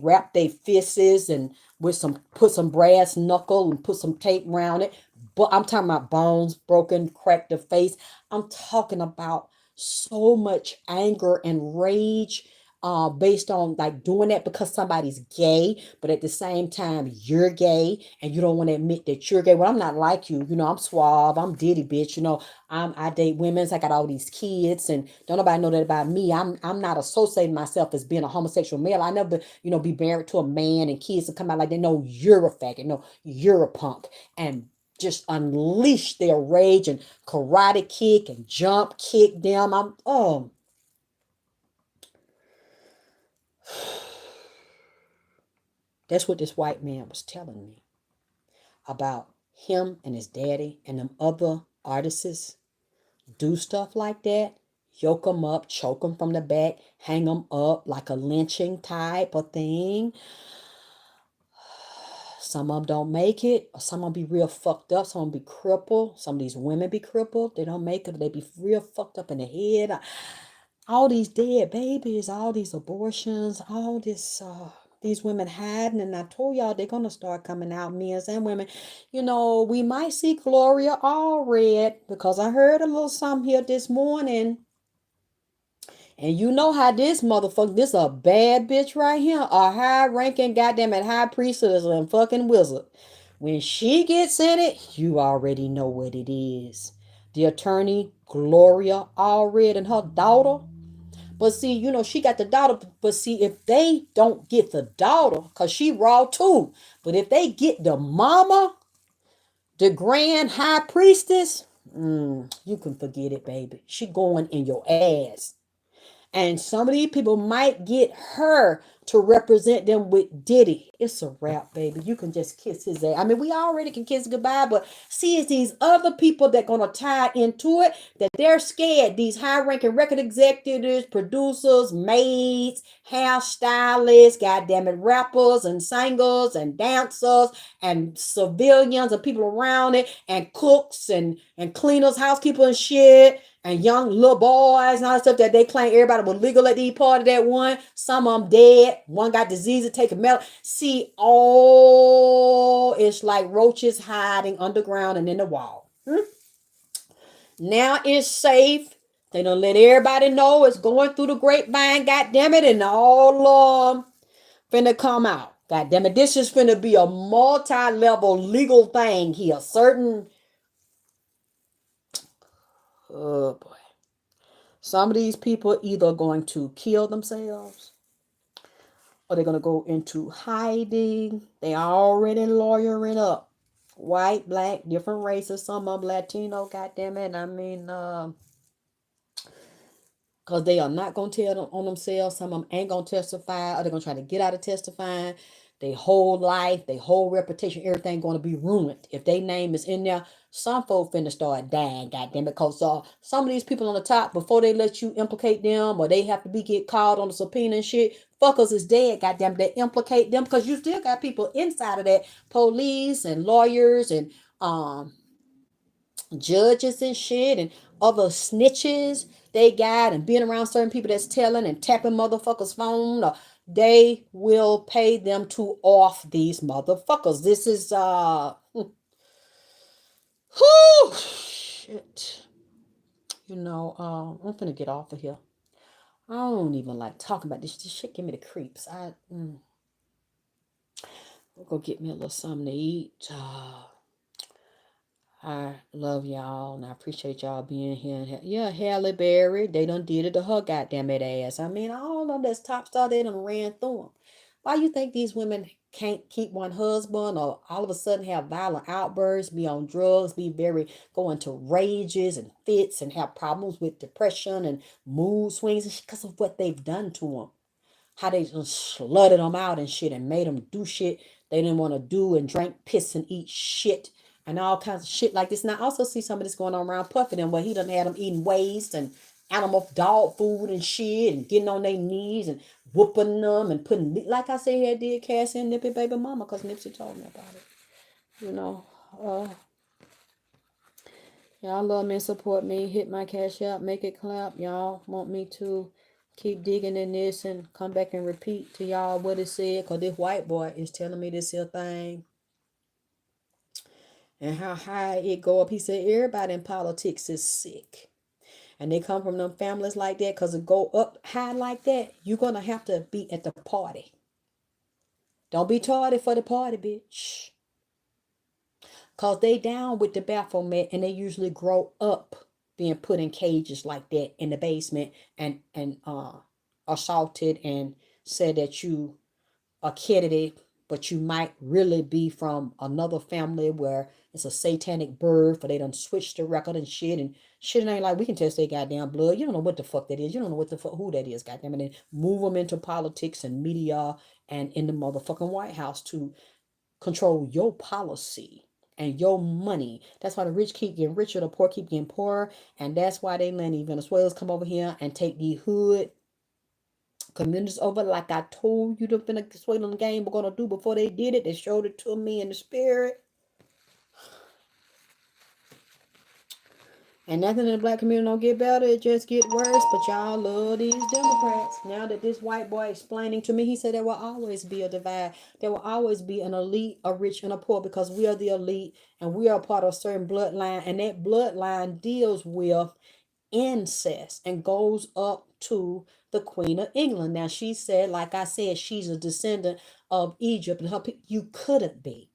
[SPEAKER 1] wrap their fists and put some brass knuckle and put some tape around it. But I'm talking about bones broken, cracked the face. I'm talking about so much anger and rage based on like doing that because somebody's gay, but at the same time you're gay and you don't want to admit that you're gay. Well, I'm not like you. I'm suave. I'm Diddy, bitch. I date women. I got all these kids, and don't nobody know that about me. I'm not associating myself as being a homosexual male. I never, be married to a man and kids to come out like they know you're a faggot. No, you're a punk. And just unleash their rage and karate kick and jump kick them. That's what this white man was telling me about him and his daddy and them other artists do stuff like that. Yoke them up, choke them from the back, hang them up like a lynching type of thing. Some of them don't make it. Or some of them be real fucked up. Some of them be crippled. Some of these women be crippled. They don't make it. They be real fucked up in the head. All these dead babies, all these abortions, all this, these women hiding. And I told y'all they're going to start coming out, men and women. We might see Gloria Allred because I heard a little something here this morning. And you know how this motherfucker, this a bad bitch right here, a high-ranking goddamn it high priestess and fucking wizard. When she gets in it, you already know what it is. The attorney, Gloria Allred, and her daughter. But see, she got the daughter. But see, if they don't get the daughter, because she raw too. But if they get the mama, the grand high priestess, you can forget it, baby. She going in your ass. And some of these people might get her to represent them with Diddy. It's a wrap, baby. You can just kiss his ass. I mean, we already can kiss goodbye, but see, it's these other people that gonna tie into it that they're scared. These high-ranking record executives, producers, maids, hairstylists, goddamn it, rappers and singers and dancers and civilians and people around it and cooks and cleaners, housekeepers and shit and young little boys and all that stuff that they claim everybody was legal at the party that one. Some of them dead. One got disease to take a medicine. See, all it's like roaches hiding underground and in the wall. Now it's safe. They don't let everybody know it's going through the grapevine, goddamn it, and all finna come out. Goddamn it, this is finna be a multi-level legal thing here. Certain, oh boy. Some of these people either going to kill themselves or they're going to go into hiding. They already lawyering up. White, black, different races. Some of them Latino, goddamn it. I mean, because they are not going to tell them on themselves. Some of them ain't going to testify or they're going to try to get out of testifying. Their whole life, their whole reputation, everything going to be ruined. If their name is in there, some folk finna start dying, goddamn it. Because some of these people on the top, before they let you implicate them or they have to be get called on the subpoena and shit, fuckers is dead, goddamn it. They implicate them because you still got people inside of that, police and lawyers and judges and shit and other snitches they got and being around certain people that's telling and tapping motherfuckers' phone or they will pay them to off these motherfuckers. This is whew, shit. You know, I'm finna get off of here. I don't even like talking about this. This shit give me the creeps. I'll go get me a little something to eat. I love y'all and I appreciate y'all being here. Yeah, Halle Berry, they done did it to her goddamn it ass. I mean, all of them that's top star, they done ran through them. Why you think these women can't keep one husband or all of a sudden have violent outbursts, be on drugs, be very, go into rages and fits and have problems with depression and mood swings because of what they've done to them? How they just slutted them out and shit and made them do shit they didn't want to do and drink piss and eat shit and all kinds of shit like this. And I also see some of this going on around Puffy and where he done had them eating waste and animal dog food and shit and getting on their knees and whooping them and putting, like I said, he did Cassie and Nippy baby mama because Nipsey told me about it. You know, y'all love me and support me. Hit my cash out, make it clap. Y'all want me to keep digging in this and come back and repeat to y'all what it said because this white boy is telling me this here thing and how high it go up. He said everybody in politics is sick and they come from them families like that because it go up high like that. You're going to have to be at the party. Don't be tardy for the party, bitch. Because they down with the Baphomet and they usually grow up being put in cages like that in the basement and assaulted and said that you are kidded, but you might really be from another family where it's a satanic birth or they done switched the record and shit ain't like we can test their goddamn blood. You don't know what the fuck that is. You don't know what the fuck who that is, goddamn it. And move them into politics and media and in the motherfucking White House to control your policy and your money. That's why the rich keep getting richer, the poor keep getting poorer, and that's why they let these Venezuelans come over here and take the hood communities over. Like I told you, the Venezuelan game were gonna do before they did it. They showed it to me in the spirit. And nothing in the black community don't get better, it just get worse. But y'all love these Democrats. Now that this white boy explaining to me, he said there will always be a divide. There will always be an elite, a rich, and a poor because we are the elite and we are part of a certain bloodline. And that bloodline deals with incest and goes up to the Queen of England. Now she said, like I said, she's a descendant of Egypt. And you couldn't be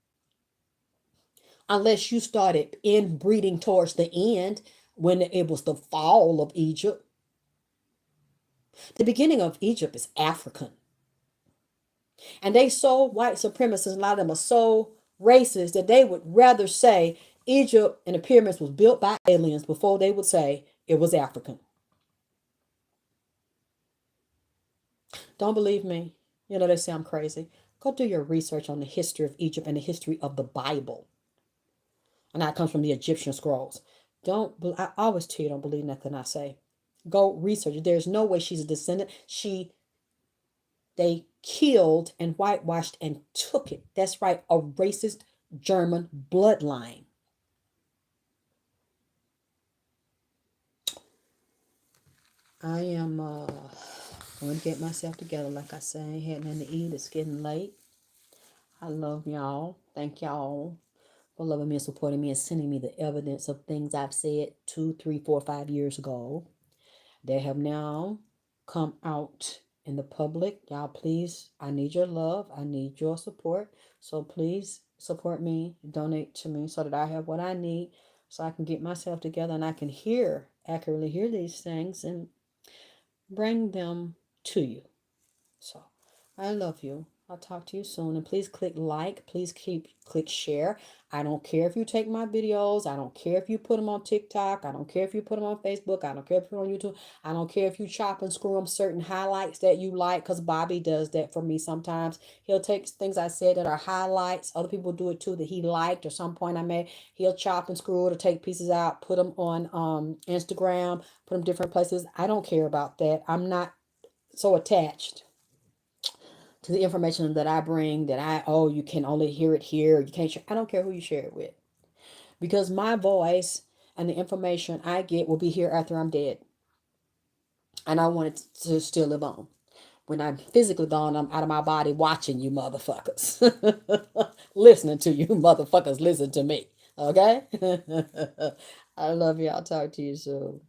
[SPEAKER 1] unless you started inbreeding towards the end when it was the fall of Egypt. The beginning of Egypt is African. And they so white supremacists, a lot of them are so racist that they would rather say Egypt and the pyramids was built by aliens before they would say it was African. Don't believe me? You know, they say I'm crazy. Go do your research on the history of Egypt and the history of the Bible. And that comes from the Egyptian scrolls. I always tell you, don't believe nothing I say. Go research it. There's no way she's a descendant. They killed and whitewashed and took it. That's right, a racist German bloodline. I am going to get myself together. Like I say, I ain't had nothing to eat. It's getting late. I love y'all. Thank y'all for loving me and supporting me and sending me the evidence of things I've said 2, 3, 4, 5 years ago. They have now come out in the public. Y'all, please, I need your love. I need your support. So please support me, donate to me so that I have what I need so I can get myself together and I can accurately hear these things and bring them to you. So I love you. I'll talk to you soon. And please click like. Please click share. I don't care if you take my videos. I don't care if you put them on TikTok. I don't care if you put them on Facebook. I don't care if you put them on YouTube. I don't care if you chop and screw them certain highlights that you like, because Bobby does that for me sometimes. He'll take things I said that are highlights. Other people do it too that he liked or some point I made. He'll chop and screw it or take pieces out, put them on Instagram, put them different places. I don't care about that. I'm not so attached to the information that I bring that you can only hear it here. You can't share. I don't care who you share it with, because my voice and the information I get will be here after I'm dead. And I want it to still live on. When I'm physically gone, I'm out of my body watching you motherfuckers. Listening to you motherfuckers. Listen to me. Okay? I love you. I'll talk to you soon.